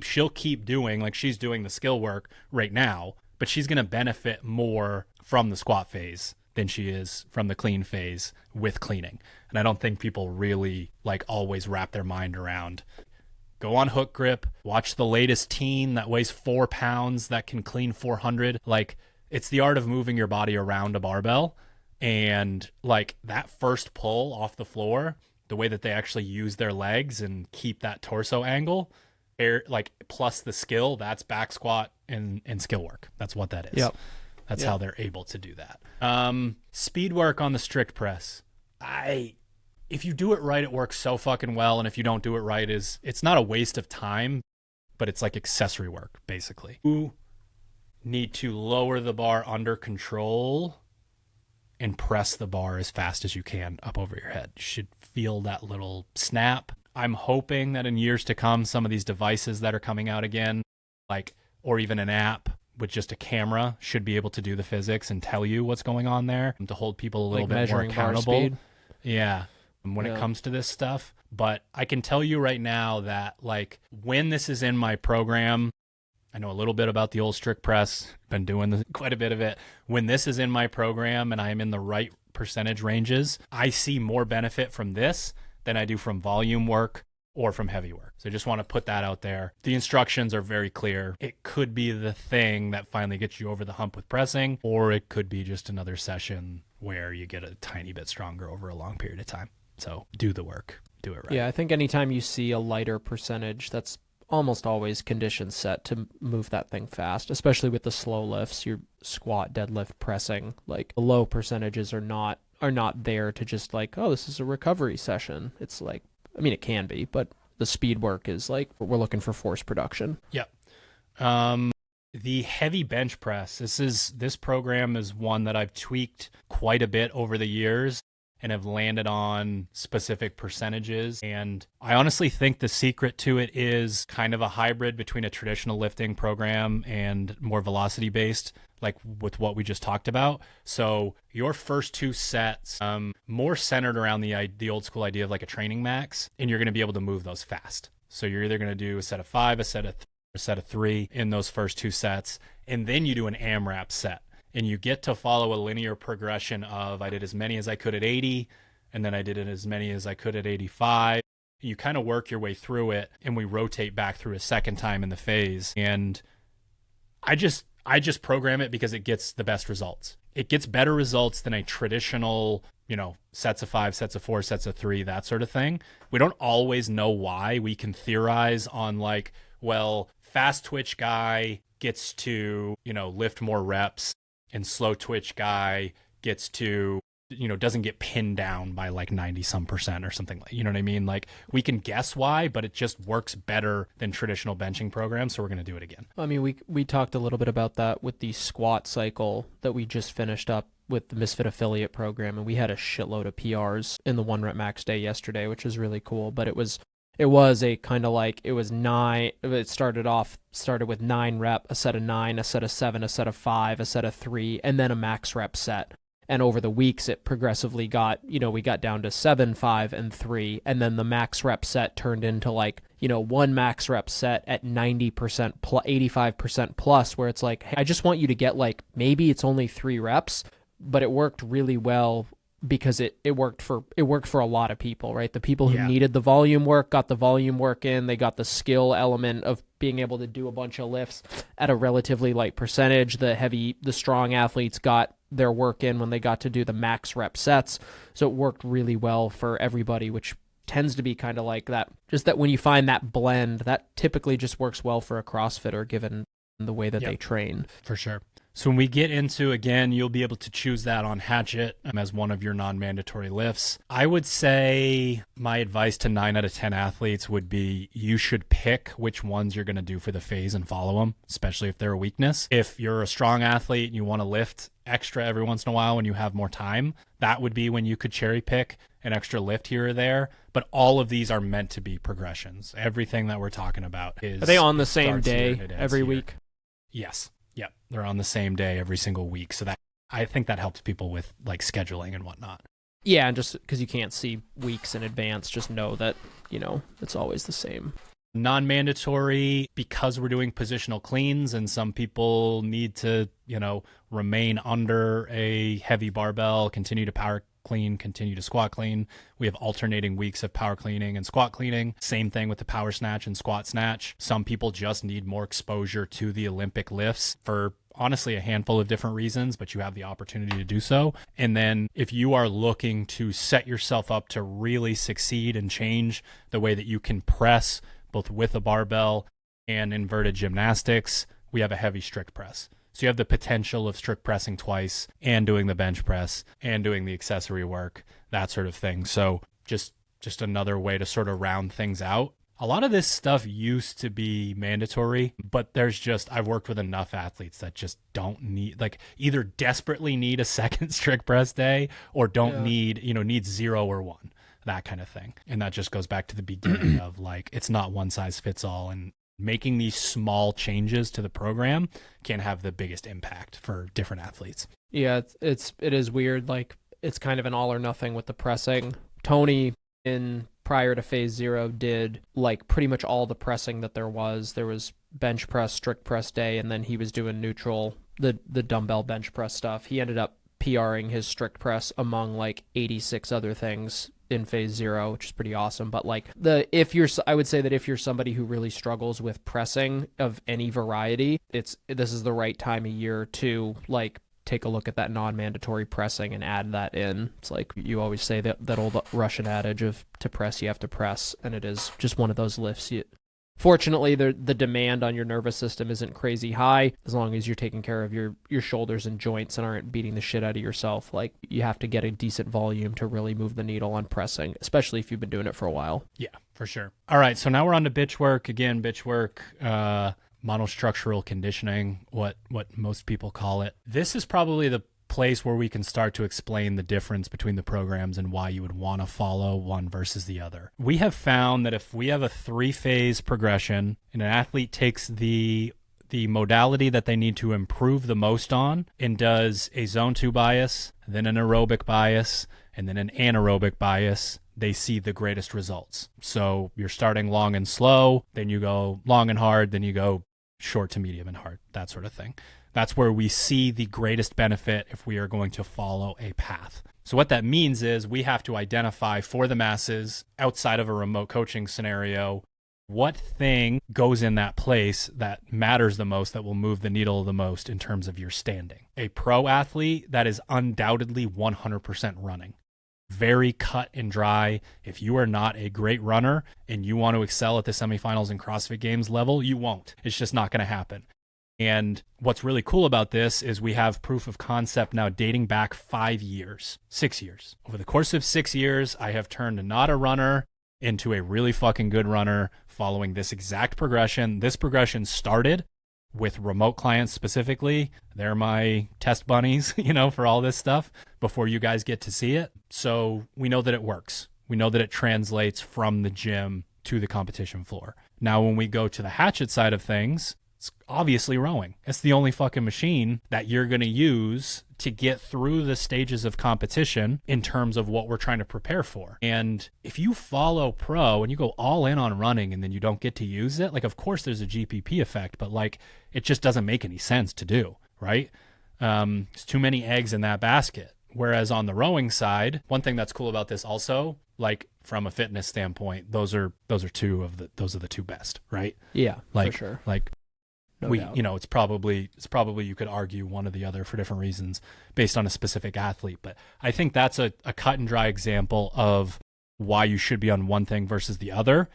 she'll keep doing, like she's doing the skill work right now, but she's going to benefit more from the squat phase than she is from the clean phase with cleaning. And I don't think people really like always wrap their mind around. Go on Hook Grip, watch the latest teen that weighs 4 pounds that can clean 400. Like, it's the art of moving your body around a barbell. And like that first pull off the floor, the way that they actually use their legs and keep that torso angle, like plus the skill, that's back squat and skill work. That's what that is. Yep. That's how they're able to do that. Speed work on the strict press. If you do it right, it works so fucking well. And if you don't do it right, it's not a waste of time, but it's like accessory work, basically. You need to lower the bar under control and press the bar as fast as you can up over your head. You should feel that little snap. I'm hoping that in years to come, some of these devices that are coming out again, like, or even an app with just a camera, should be able to do the physics and tell you what's going on there, and to hold people a little bit more accountable. Yeah. When it comes to this stuff. But I can tell you right now that like when this is in my program, I know a little bit about the old strict press, been doing quite a bit of it. When this is in my program and I am in the right percentage ranges, I see more benefit from this than I do from volume work or from heavy work. So I just want to put that out there. The instructions are very clear. It could be the thing that finally gets you over the hump with pressing, or it could be just another session where you get a tiny bit stronger over a long period of time. So do the work, do it right. Yeah, I think anytime you see a lighter percentage, that's almost always conditions set to move that thing fast, especially with the slow lifts, your squat, deadlift, pressing. Like the low percentages are not there to just like, oh, this is a recovery session. It's like, I mean, it can be, but the speed work is like, we're looking for force production. Yep. The heavy bench press, this program is one that I've tweaked quite a bit over the years and have landed on specific percentages. And I honestly think the secret to it is kind of a hybrid between a traditional lifting program and more velocity-based, like with what we just talked about. So your first 2 sets, more centered around the old school idea of like a training max, and you're going to be able to move those fast. So you're either going to do a set of 5, a set of 3 in those first 2 sets, and then you do an AMRAP set. And you get to follow a linear progression of, I did as many as I could at 80, and then I did it as many as I could at 85. You kind of work your way through it, and we rotate back through a second time in the phase. And I just program it because it gets the best results. It gets better results than a traditional, sets of 5, sets of 4, sets of 3, that sort of thing. We don't always know why. We can theorize on like, well, fast twitch guy gets to, lift more reps, and slow twitch guy gets to, doesn't get pinned down by like 90% or something like, you know what I mean? Like we can guess why, but it just works better than traditional benching programs. So we're going to do it again. I mean, we talked a little bit about that with the squat cycle that we just finished up with the Misfit affiliate program. And we had a shitload of PRs in the 1 rep max day yesterday, which was really cool. But it was a kind of like, it started with 9 rep, a set of 9, a set of 7, a set of 5, a set of 3, and then a max rep set. And over the weeks, it progressively got, we got down to 7, 5, and 3. And then the max rep set turned into like, one max rep set at 90%, 85% plus, where it's like, hey, I just want you to get like, maybe it's only 3 reps, but it worked really well because it worked for a lot of people, right? The people who needed the volume work got the volume work in. They got the skill element of being able to do a bunch of lifts at a relatively light percentage. The strong athletes got their work in when they got to do the max rep sets. So it worked really well for everybody, which tends to be kind of like that. Just that when you find that blend, that typically just works well for a CrossFitter given the way that they train. For sure. So when we get into, again, you'll be able to choose that on Hatchet as one of your non-mandatory lifts. I would say my advice to 9 out of 10 athletes would be you should pick which ones you're going to do for the phase and follow them, especially if they're a weakness. If you're a strong athlete and you want to lift extra every once in a while when you have more time, that would be when you could cherry pick an extra lift here or there. But all of these are meant to be progressions. Everything that we're talking about is... Are they on the same day every week? Yes. Yep. They're on the same day every single week. So that, I think that helps people with like scheduling and whatnot. Yeah, and just because you can't see weeks in advance, just know that, it's always the same. Non-mandatory, because we're doing positional cleans and some people need to, remain under a heavy barbell, continue to power clean, continue to squat clean. We have alternating weeks of power cleaning and squat cleaning. Same thing with the power snatch and squat snatch. Some people just need more exposure to the Olympic lifts for honestly a handful of different reasons, but you have the opportunity to do so. And then if you are looking to set yourself up to really succeed and change the way that you can press both with a barbell and inverted gymnastics, we have a heavy strict press. So you have the potential of strict pressing twice and doing the bench press and doing the accessory work, that sort of thing. So just another way to sort of round things out. A lot of this stuff used to be mandatory, but I've worked with enough athletes that just don't need, like, either desperately need a second strict press day or don't need 0 or 1, that kind of thing. And that just goes back to the beginning of like, it's not one size fits all, and making these small changes to the program can have the biggest impact for different athletes. Yeah, it is weird. Like, it's kind of an all or nothing with the pressing. Tony, prior to phase 0, did like pretty much all the pressing that there was. There was bench press, strict press day, and then he was doing neutral, the dumbbell bench press stuff. He ended up PRing his strict press among like 86 other things in phase 0, which is pretty awesome. But like I would say that if you're somebody who really struggles with pressing of any variety, this is the right time of year to like take a look at that non-mandatory pressing and add that in. It's like you always say that old Russian adage of to press you have to press, and it is just one of those lifts. Fortunately, the demand on your nervous system isn't crazy high as long as you're taking care of your shoulders and joints and aren't beating the shit out of yourself. Like, you have to get a decent volume to really move the needle on pressing, especially if you've been doing it for a while. Yeah, for sure. All right, so now we're on to bitch work. Again, bitch work, monostructural conditioning, what most people call it. This is probably the place where we can start to explain the difference between the programs and why you would want to follow one versus the other. We have found that if we have a 3-phase progression and an athlete takes the modality that they need to improve the most on and does a zone 2 bias, then an aerobic bias, and then an anaerobic bias, they see the greatest results. So you're starting long and slow, then you go long and hard, then you go short to medium and hard, that sort of thing. That's where we see the greatest benefit if we are going to follow a path. So what that means is we have to identify for the masses, outside of a remote coaching scenario, what thing goes in that place that matters the most, that will move the needle the most in terms of your standing. A pro athlete, that is undoubtedly 100% running. Very cut and dry. If you are not a great runner and you want to excel at the semifinals and CrossFit Games level, you won't. It's just not going to happen. And what's really cool about this is we have proof of concept now dating back 6 years. Over the course of 6 years, I have turned not a runner into a really fucking good runner following this exact progression. This progression started with remote clients specifically. They're my test bunnies, for all this stuff before you guys get to see it. So we know that it works. We know that it translates from the gym to the competition floor. Now, when we go to the Hatchet side of things, it's obviously rowing. It's the only fucking machine that you're going to use to get through the stages of competition in terms of what we're trying to prepare for. And if you follow pro and you go all in on running and then you don't get to use it, like, of course there's a GPP effect, but like, it just doesn't make any sense to do, right? There's too many eggs in that basket. Whereas on the rowing side, one thing that's cool about this also, like from a fitness standpoint, those are the two best, right? Yeah, like, for sure. Like, No doubt. It's probably you could argue one or the other for different reasons based on a specific athlete. But I think that's a cut and dry example of why you should be on one thing versus the other,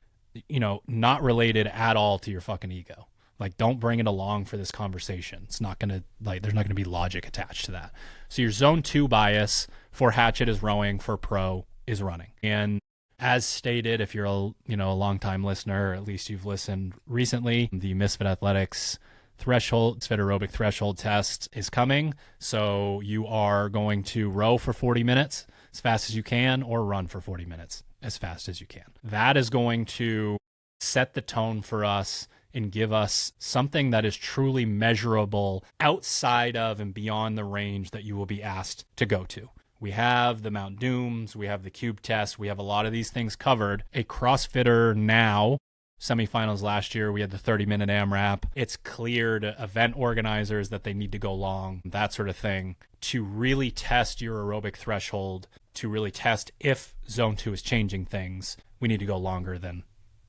not related at all to your fucking ego. Like, don't bring it along for this conversation. It's not going to, like, there's not going to be logic attached to that. So your zone 2 bias for Hatchet is rowing, for pro is running. And as stated, if you're a long-time listener, or at least you've listened recently, the Misfit Athletics Misfit aerobic threshold test is coming. So you are going to row for 40 minutes as fast as you can, or run for 40 minutes as fast as you can. That is going to set the tone for us and give us something that is truly measurable outside of and beyond the range that you will be asked to go to. We have the Mount Dooms, we have the Cube Test, we have a lot of these things covered. A CrossFitter now, semifinals last year, we had the 30-minute AMRAP. It's clear to event organizers that they need to go long, that sort of thing, to really test your aerobic threshold, to really test if zone 2 is changing things. We need to go longer than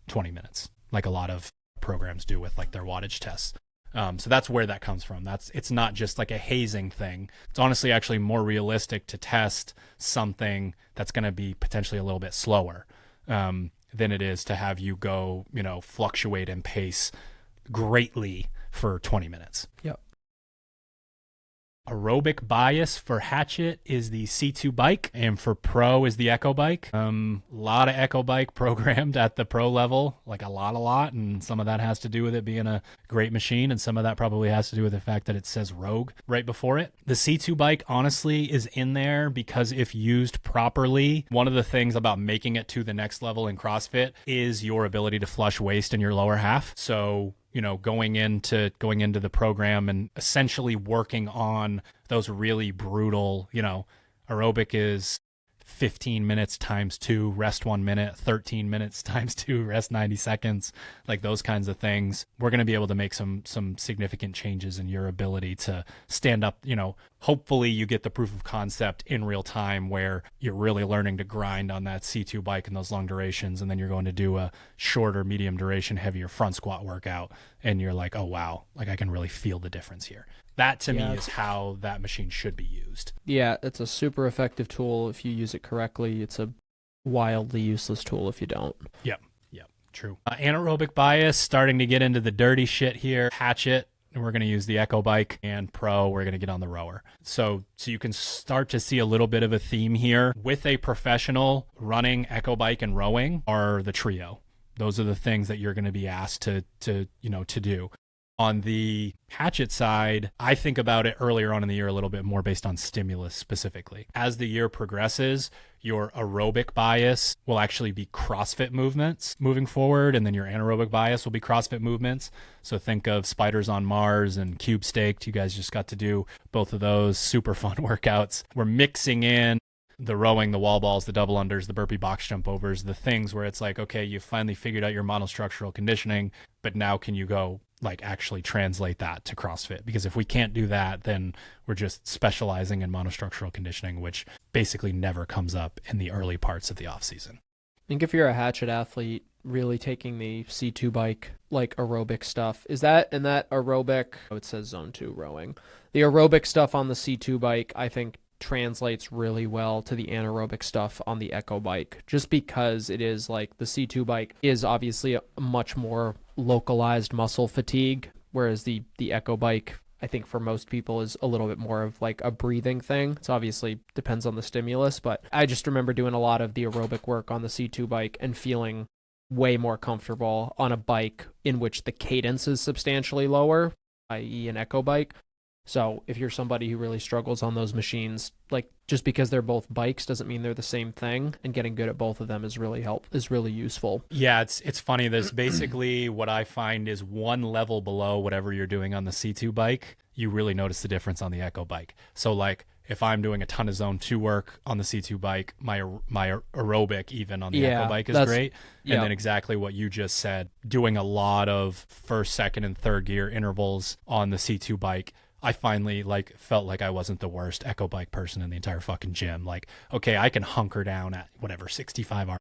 20 minutes, like a lot of programs do with like their wattage tests. So that's where that comes from. It's not just like a hazing thing. It's honestly actually more realistic to test something that's going to be potentially a little bit slower than it is to have you go, fluctuate in pace greatly for 20 minutes. Yep. Aerobic bias for Hatchet is the C2 bike, and for pro is the Echo bike. A lot of Echo bike programmed at the pro level, like a lot, and some of that has to do with it being a great machine, and some of that probably has to do with the fact that it says Rogue right before it. The C2 bike honestly is in there because if used properly, one of the things about making it to the next level in CrossFit is your ability to flush waste in your lower half. So going into the program and essentially working on those really brutal, aerobic is 15 minutes times 2, rest 1 minute, 13 minutes times 2, rest 90 seconds, like those kinds of things. We're going to be able to make some significant changes in your ability to stand up. Hopefully you get the proof of concept in real time where you're really learning to grind on that C2 bike and those long durations, and then you're going to do a shorter, medium duration, heavier front squat workout, and you're like, oh wow, like I can really feel the difference here. That to me is how that machine should be used. Yeah, it's a super effective tool if you use it correctly. It's a wildly useless tool if you don't. Yep, true. Anaerobic bias, starting to get into the dirty shit here. Hatchet, and we're going to use the Echo bike, and pro, we're going to get on the rower. So you can start to see a little bit of a theme here. With a professional, running, Echo bike, and rowing are the trio. Those are the things that you're going to be asked to do. On the Hatchet side, I think about it earlier on in the year a little bit more based on stimulus specifically. As the year progresses, your aerobic bias will actually be CrossFit movements moving forward, and then your anaerobic bias will be CrossFit movements. So think of Spiders on Mars and Cube Staked. You guys just got to do both of those super fun workouts. We're mixing in the rowing, the wall balls, the double unders, the burpee box jump overs, the things where it's like, okay, you finally figured out your monostructural conditioning, but now can you go like actually translate that to CrossFit? Because if we can't do that, then we're just specializing in monostructural conditioning, which basically never comes up in the early parts of the off season. I think if you're a Hatchet athlete, really taking the C2 bike, like aerobic stuff, is that in that aerobic, it says zone 2 rowing. The aerobic stuff on the C2 bike, I think translates really well to the anaerobic stuff on the Echo bike, just because it is like the C2 bike is obviously a much more localized muscle fatigue, whereas the Echo bike, I think for most people, is a little bit more of like a breathing thing. It's obviously depends on the stimulus, but I just remember doing a lot of the aerobic work on the C2 bike and feeling way more comfortable on a bike in which the cadence is substantially lower, i.e. an Echo bike. So if you're somebody who really struggles on those machines, like just because they're both bikes doesn't mean they're the same thing, and getting good at both of them is really useful. Yeah, it's funny. There's basically what I find is one level below whatever you're doing on the C2 bike, you really notice the difference on the Echo bike. So like if I'm doing a ton of zone 2 work on the C2 bike, my aerobic even on the Echo bike is great. And then exactly what you just said, doing a lot of first, second, and third gear intervals on the C2 bike, I finally felt like I wasn't the worst Echo bike person in the entire fucking gym. Like, okay, I can hunker down at whatever 65 R,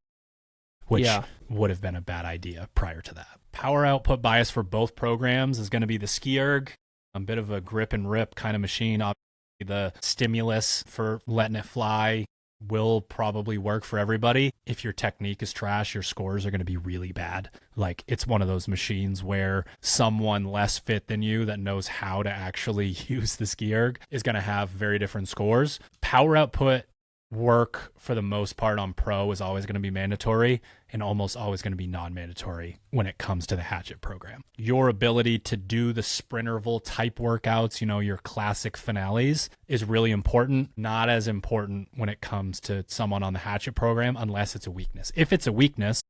which would have been a bad idea prior to that. Power output bias for both programs is going to be the ski erg, a bit of a grip and rip kind of machine. Obviously, the stimulus for letting it fly will probably work for everybody. If your technique is trash, your scores are going to be really bad. Like, it's one of those machines where someone less fit than you that knows how to actually use the ski erg is going to have very different scores. Power output work for the most part on pro is always going to be mandatory and almost always going to be non-mandatory when it comes to the Hatchet program. Your ability to do the sprinterval type workouts, your classic finales, is really important. Not as important when it comes to someone on the Hatchet program unless it's a weakness. If it's a weakness,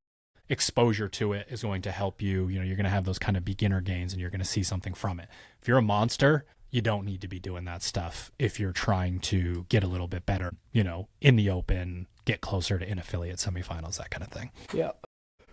exposure to it is going to help you. You're going to have those kind of beginner gains and you're going to see something from it. If you're a monster, you don't need to be doing that stuff if you're trying to get a little bit better, in the open, get closer to in-affiliate semifinals, that kind of thing. Yeah.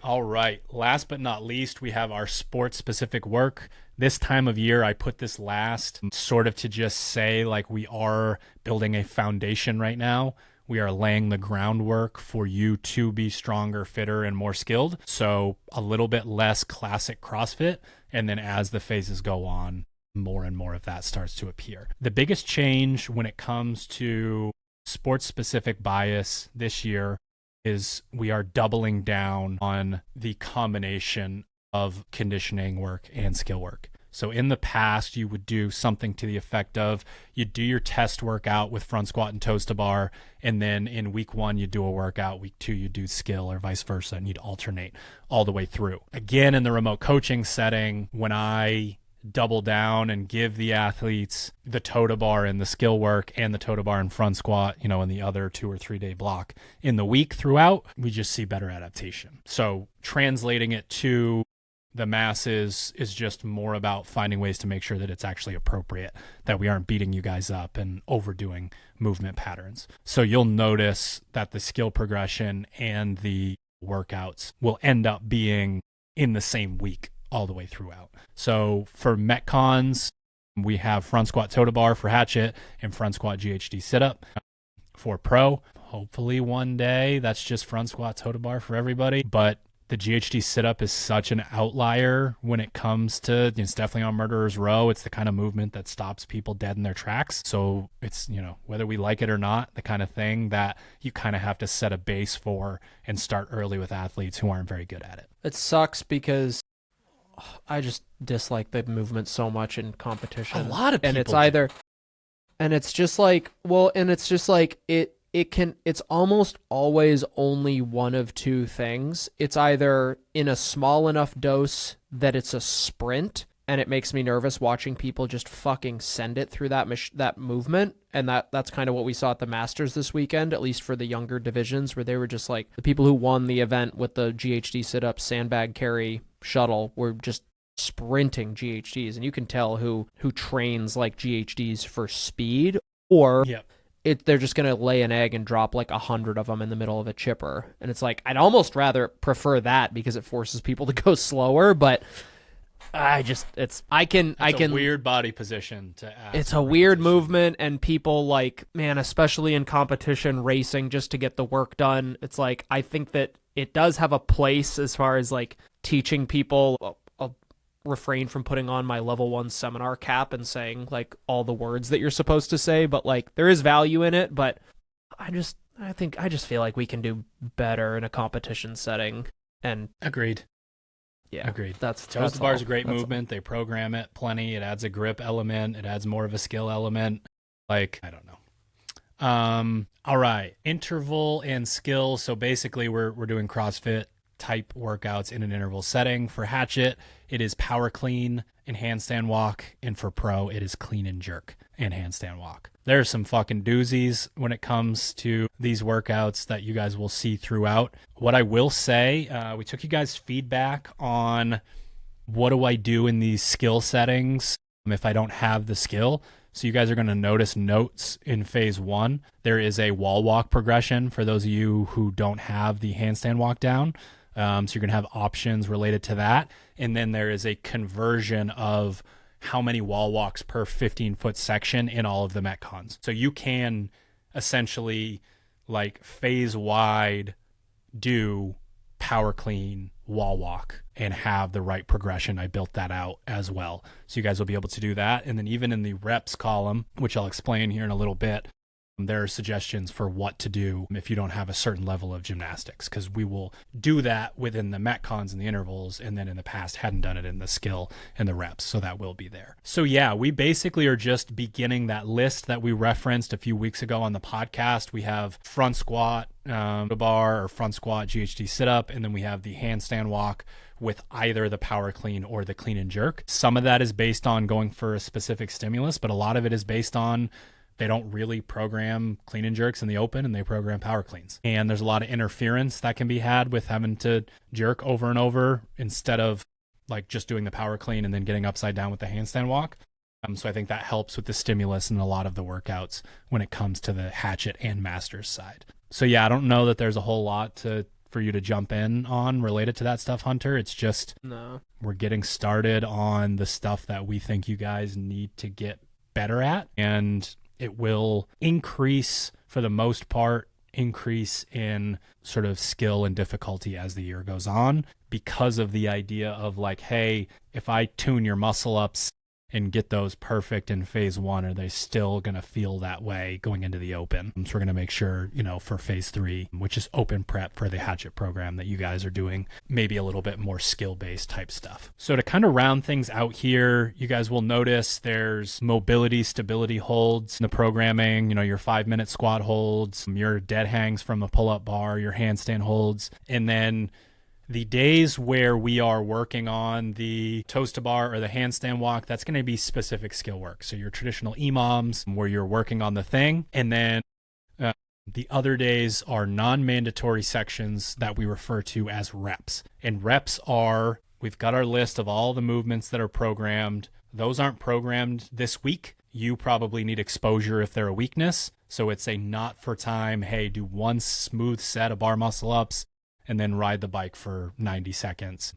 All right. Last but not least, we have our sports-specific work. This time of year, I put this last sort of to just say, like, we are building a foundation right now. We are laying the groundwork for you to be stronger, fitter, and more skilled. So a little bit less classic CrossFit. And then as the phases go on, more and more of that starts to appear. The biggest change when it comes to sports-specific bias this year is we are doubling down on the combination of conditioning work and skill work. So in the past, you would do something to the effect of you'd do your test workout with front squat and toes to bar, and then in week 1, you'd do a workout, week 2, you'd do skill, or vice versa, and you'd alternate all the way through. Again, in the remote coaching setting, when I double down and give the athletes the toe to bar and the skill work and the toe to bar and front squat, in the other 2 or 3 day block in the week throughout, we just see better adaptation. So translating it to the masses is just more about finding ways to make sure that it's actually appropriate, that we aren't beating you guys up and overdoing movement patterns. So you'll notice that the skill progression and the workouts will end up being in the same week all the way throughout. So for Metcons, we have front squat toe to bar for Hatchet and front squat GHD sit up. For pro, hopefully one day that's just front squat toe to bar for everybody. But the GHD sit up is such an outlier when it comes to, it's definitely on Murderer's Row. It's the kind of movement that stops people dead in their tracks. So it's, whether we like it or not, the kind of thing that you kind of have to set a base for and start early with athletes who aren't very good at it. It sucks because I just dislike the movement so much in competition. A lot of people. It's almost always only one of two things. It's either in a small enough dose that it's a sprint, and it makes me nervous watching people just fucking send it through that movement. And that's kind of what we saw at the Masters this weekend, at least for the younger divisions, where they were just like, the people who won the event with the GHD sit-up, sandbag carry, shuttle were just sprinting GHDs. And you can tell who trains like GHDs for speed, or they're just going to lay an egg and drop like 100 of them in the middle of a chipper. And it's like, I'd almost rather prefer that because it forces people to go slower, but it's a weird body position to ask. It's a weird movement, and people like, man, especially in competition racing, just to get the work done. It's like, I think that it does have a place as far as like teaching people. I'll refrain from putting on my level 1 seminar cap and saying like all the words that you're supposed to say, but like there is value in it. But I just feel like we can do better in a competition setting. And agreed. Yeah, agreed. Toes to bar is a great movement. They program it plenty. It adds a grip element. It adds more of a skill element. Like, I don't know. All right. Interval and skill. So basically we're doing CrossFit type workouts in an interval setting. For Hatchet, it is power clean and handstand walk. And for pro, it is clean and jerk and handstand walk. There's some fucking doozies when it comes to these workouts that you guys will see throughout. What I will say, we took you guys' feedback on what do I do in these skill settings if I don't have the skill. So you guys are going to notice notes in phase 1. There is a wall walk progression for those of you who don't have the handstand walk down. So you're going to have options related to that. And then there is a conversion of how many wall walks per 15-foot section in all of the Metcons. So you can essentially like phase wide do power clean wall walk and have the right progression. I built that out as well. So you guys will be able to do that. And then even in the reps column, which I'll explain here in a little bit, there are suggestions for what to do if you don't have a certain level of gymnastics, because we will do that within the metcons and the intervals, and then in the past hadn't done it in the skill and the reps, so that will be there. So yeah, we basically are just beginning that list that we referenced a few weeks ago on the podcast. We have front squat, bar, or front squat GHD sit up, and then we have the handstand walk with either the power clean or the clean and jerk. Some of that is based on going for a specific stimulus, but a lot of it is based on they don't really program clean and jerks in the open, and they program power cleans. And there's a lot of interference that can be had with having to jerk over and over instead of like just doing the power clean and then getting upside down with the handstand walk. So I think that helps with the stimulus in a lot of the workouts when it comes to the Hatchet and Masters side. So yeah, I don't know that there's a whole lot for you to jump in on related to that stuff, Hunter. It's just we're getting started on the stuff that we think you guys need to get better at, and it will increase, for the most part, increase in sort of skill and difficulty as the year goes on, because of the idea of like, hey, if I tune your muscle ups and get those perfect in phase 1, are they still going to feel that way going into the open? So we're going to make sure, for phase 3, which is open prep for the Hatchet program, that you guys are doing maybe a little bit more skill-based type stuff. So to kind of round things out here, you guys will notice there's mobility, stability holds in the programming, your 5-minute squat holds, your dead hangs from the pull-up bar, your handstand holds, and then the days where we are working on the toes to bar or the handstand walk, that's going to be specific skill work. So your traditional EMOMs where you're working on the thing. And then the other days are non-mandatory sections that we refer to as reps. And reps are, we've got our list of all the movements that are programmed. Those aren't programmed this week. You probably need exposure if they're a weakness. So it's a not for time, hey, do one smooth set of bar muscle ups and then ride the bike for 90 seconds.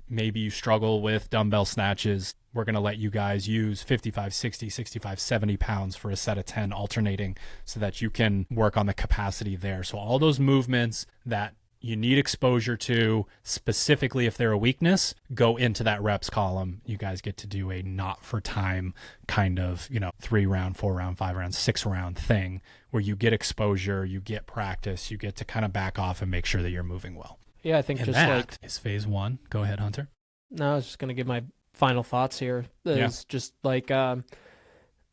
Maybe you struggle with dumbbell snatches. We're going to let you guys use 55, 60, 65, 70 pounds for a set of 10 alternating so that you can work on the capacity there. So all those movements that you need exposure to, specifically if they're a weakness, go into that reps column. You guys get to do a not for time kind of, 3-round, 4-round, 5-round, 6-round thing where you get exposure, you get practice, you get to kind of back off and make sure that you're moving well. Yeah, I think and just that is phase 1. Go ahead, Hunter. No, I was just going to give my final thoughts here. It's just like, and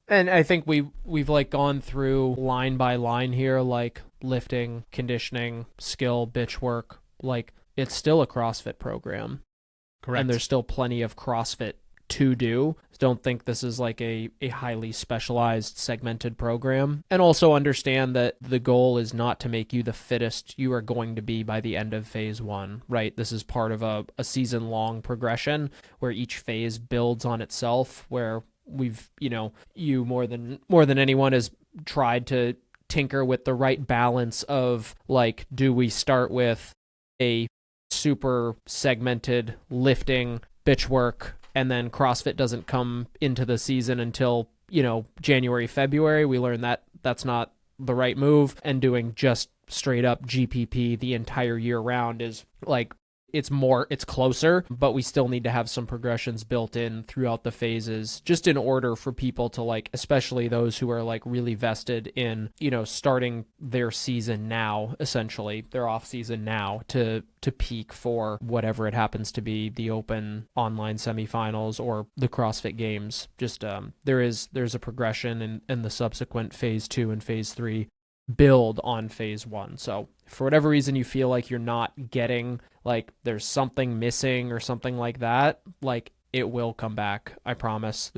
I think we've like gone through line by line here, like lifting, conditioning, skill, bitch work. Like it's still a CrossFit program. Correct. And there's still plenty of CrossFit to do. Don't think this is like a highly specialized segmented program. And also understand that the goal is not to make you the fittest you are going to be by the end of phase 1, right? This is part of a season-long progression where each phase builds on itself, where we've, you more than anyone has tried to tinker with the right balance of like, do we start with a super segmented lifting bitch work, and then CrossFit doesn't come into the season until, January, February. We learned that that's not the right move, and doing just straight up GPP the entire year round is like, it's closer, but we still need to have some progressions built in throughout the phases, just in order for people to like, especially those who are like really vested in, starting their season now, essentially their off season now to peak for whatever it happens to be, the open online semifinals or the CrossFit Games. Just there's a progression in the subsequent phase 2 and phase 3 build on phase 1. So for whatever reason you feel like you're not getting, like there's something missing or something like that, like it will come back. I promise.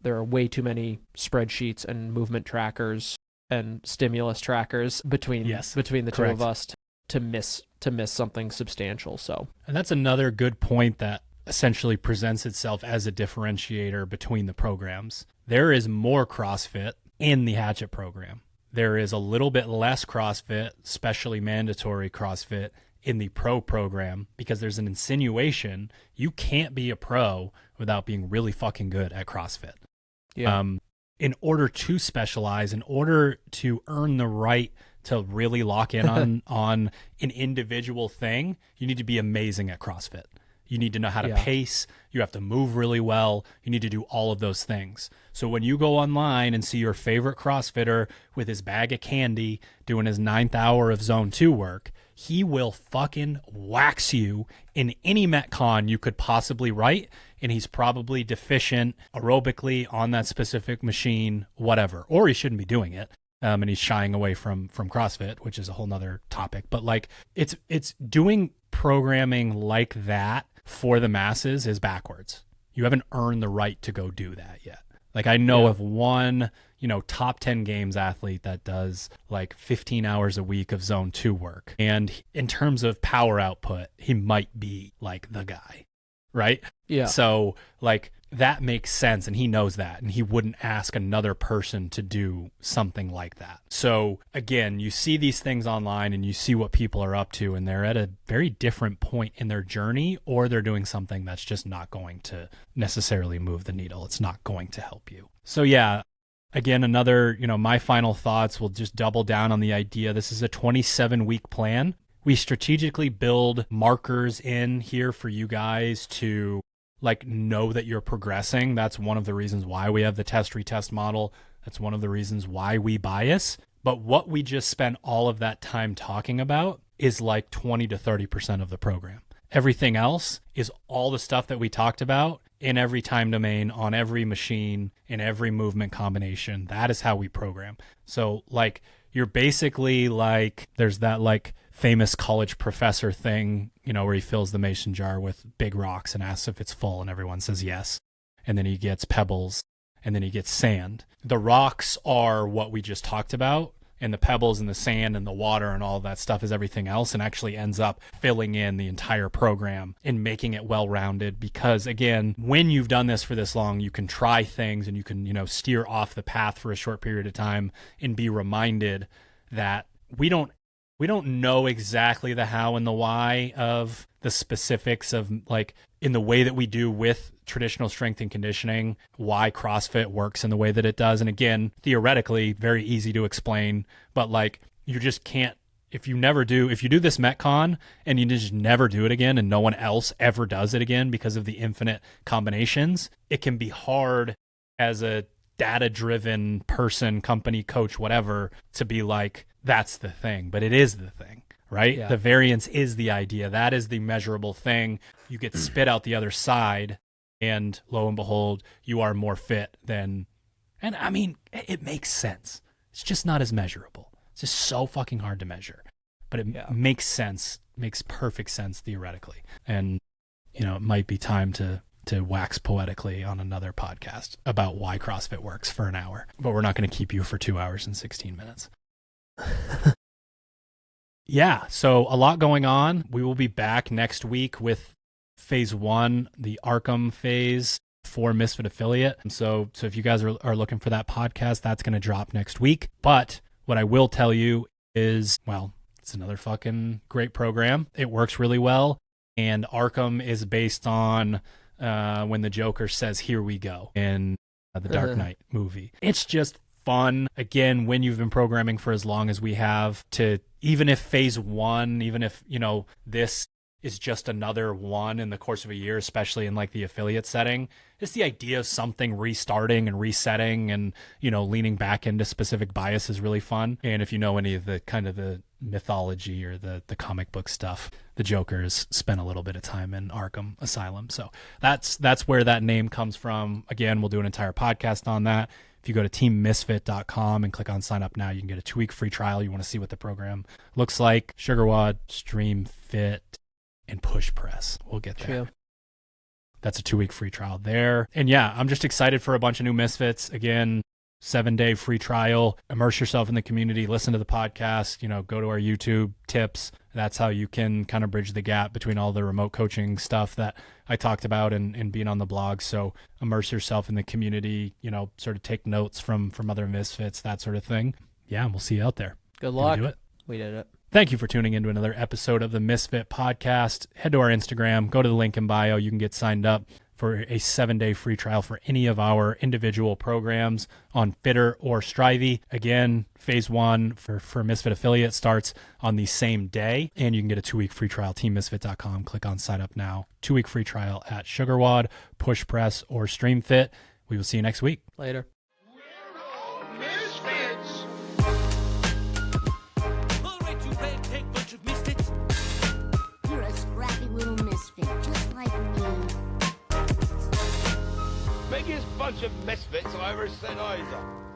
There are way too many spreadsheets and movement trackers and stimulus trackers between the two of us to miss something substantial. So, and that's another good point that essentially presents itself as a differentiator between the programs. There is more CrossFit in the Hatchet program. There is a little bit less CrossFit, especially mandatory CrossFit, in the pro program, because there's an insinuation you can't be a pro without being really fucking good at CrossFit. Yeah. In order to specialize, in order to earn the right to really lock in on an individual thing, you need to be amazing at CrossFit. You need to know how to Yeah. pace. You have to move really well. You need to do all of those things. So when you go online and see your favorite CrossFitter with his bag of candy doing his 9th hour of zone 2 work, he will fucking wax you in any Metcon you could possibly write. And he's probably deficient aerobically on that specific machine, whatever, or he shouldn't be doing it. And he's shying away from CrossFit, which is a whole nother topic. But like it's doing programming like that for the masses is backwards. You haven't earned the right to go do that yet. Like I know of one, top 10 games athlete that does like 15 hours a week of zone 2 work. And in terms of power output, he might be like the guy, right? Yeah. So like that makes sense, and he knows that, and he wouldn't ask another person to do something like that. So again, you see these things online and you see what people are up to, and they're at a very different point in their journey, or they're doing something that's just not going to necessarily move the needle. It's not going to help you. So yeah, again, another, my final thoughts will just double down on the idea. This is a 27-week plan. We strategically build markers in here for you guys to know that you're progressing. That's one of the reasons why we have the test retest model. That's one of the reasons why we bias. But what we just spent all of that time talking about is like 20 to 30% of the program. Everything else is all the stuff that we talked about in every time domain, on every machine, in every movement combination. That is how we program. So you're basically there's that famous college professor thing, where he fills the mason jar with big rocks and asks if it's full, and everyone says yes. And then he gets pebbles, and then he gets sand. The rocks are what we just talked about, and the pebbles and the sand and the water and all of that stuff is everything else, and actually ends up filling in the entire program and making it well-rounded. Because again, when you've done this for this long, you can try things and you can, steer off the path for a short period of time and be reminded that we don't know exactly the how and the why of the specifics of in the way that we do with traditional strength and conditioning, why CrossFit works in the way that it does. And again, theoretically, very easy to explain, but you just can't, if you do this Metcon and you just never do it again and no one else ever does it again because of the infinite combinations, it can be hard as a data-driven person, company, coach, whatever, to be that's the thing, but it is the thing, right? Yeah. The variance is the idea. That is the measurable thing. You get spit out the other side, and lo and behold, you are more fit than, and I mean, it makes sense. It's just not as measurable. It's just so fucking hard to measure, but it makes sense, makes perfect sense theoretically. And, it might be time to wax poetically on another podcast about why CrossFit works for an hour, but we're not going to keep you for 2 hours and 16 minutes. Yeah, so a lot going on. We will be back next week with phase 1, the Arkham phase for Misfit Affiliate. So if you guys are looking for that podcast, that's going to drop next week. But what I will tell you is, it's another fucking great program. It works really well. And Arkham is based on when the Joker says, "Here we go," in the Dark Knight movie. It's just fun. Again, when you've been programming for as long as we have, to even if phase 1, even if, this is just another one in the course of a year, especially in the affiliate setting, just the idea of something restarting and resetting and, leaning back into specific bias is really fun. And if you know any of the kind of the mythology or the comic book stuff, the Joker has spent a little bit of time in Arkham Asylum. So that's where that name comes from. Again, we'll do an entire podcast on that. If you go to teammisfit.com and click on sign up now, you can get a 2-week free trial. You want to see what the program looks like. Sugar WOD, Stream Fit, and Push Press. We'll get there. True. That's a 2-week free trial there. And yeah, I'm just excited for a bunch of new Misfits. Again, 7-day free trial. Immerse yourself in the community. Listen to the podcast. Go to our YouTube tips. That's how you can kind of bridge the gap between all the remote coaching stuff that I talked about and being on the blog. So immerse yourself in the community, sort of take notes from other Misfits, that sort of thing. Yeah, and we'll see you out there. Good luck. Did we do it? We did it. Thank you for tuning into another episode of the Misfit Podcast. Head to our Instagram, go to the link in bio. You can get signed up for a 7-day free trial for any of our individual programs on Fitter or Strivey. Again, phase 1 for Misfit Affiliate starts on the same day, and you can get a 2-week free trial. TeamMisfit.com. Click on sign up now. 2-week free trial at SugarWOD, Push Press, or StreamFit. We will see you next week. Later. Misfits! All right, you ragtag bunch of misfits. You're a scrappy little misfit, just like me. Biggest bunch of misfits I ever set eyes on.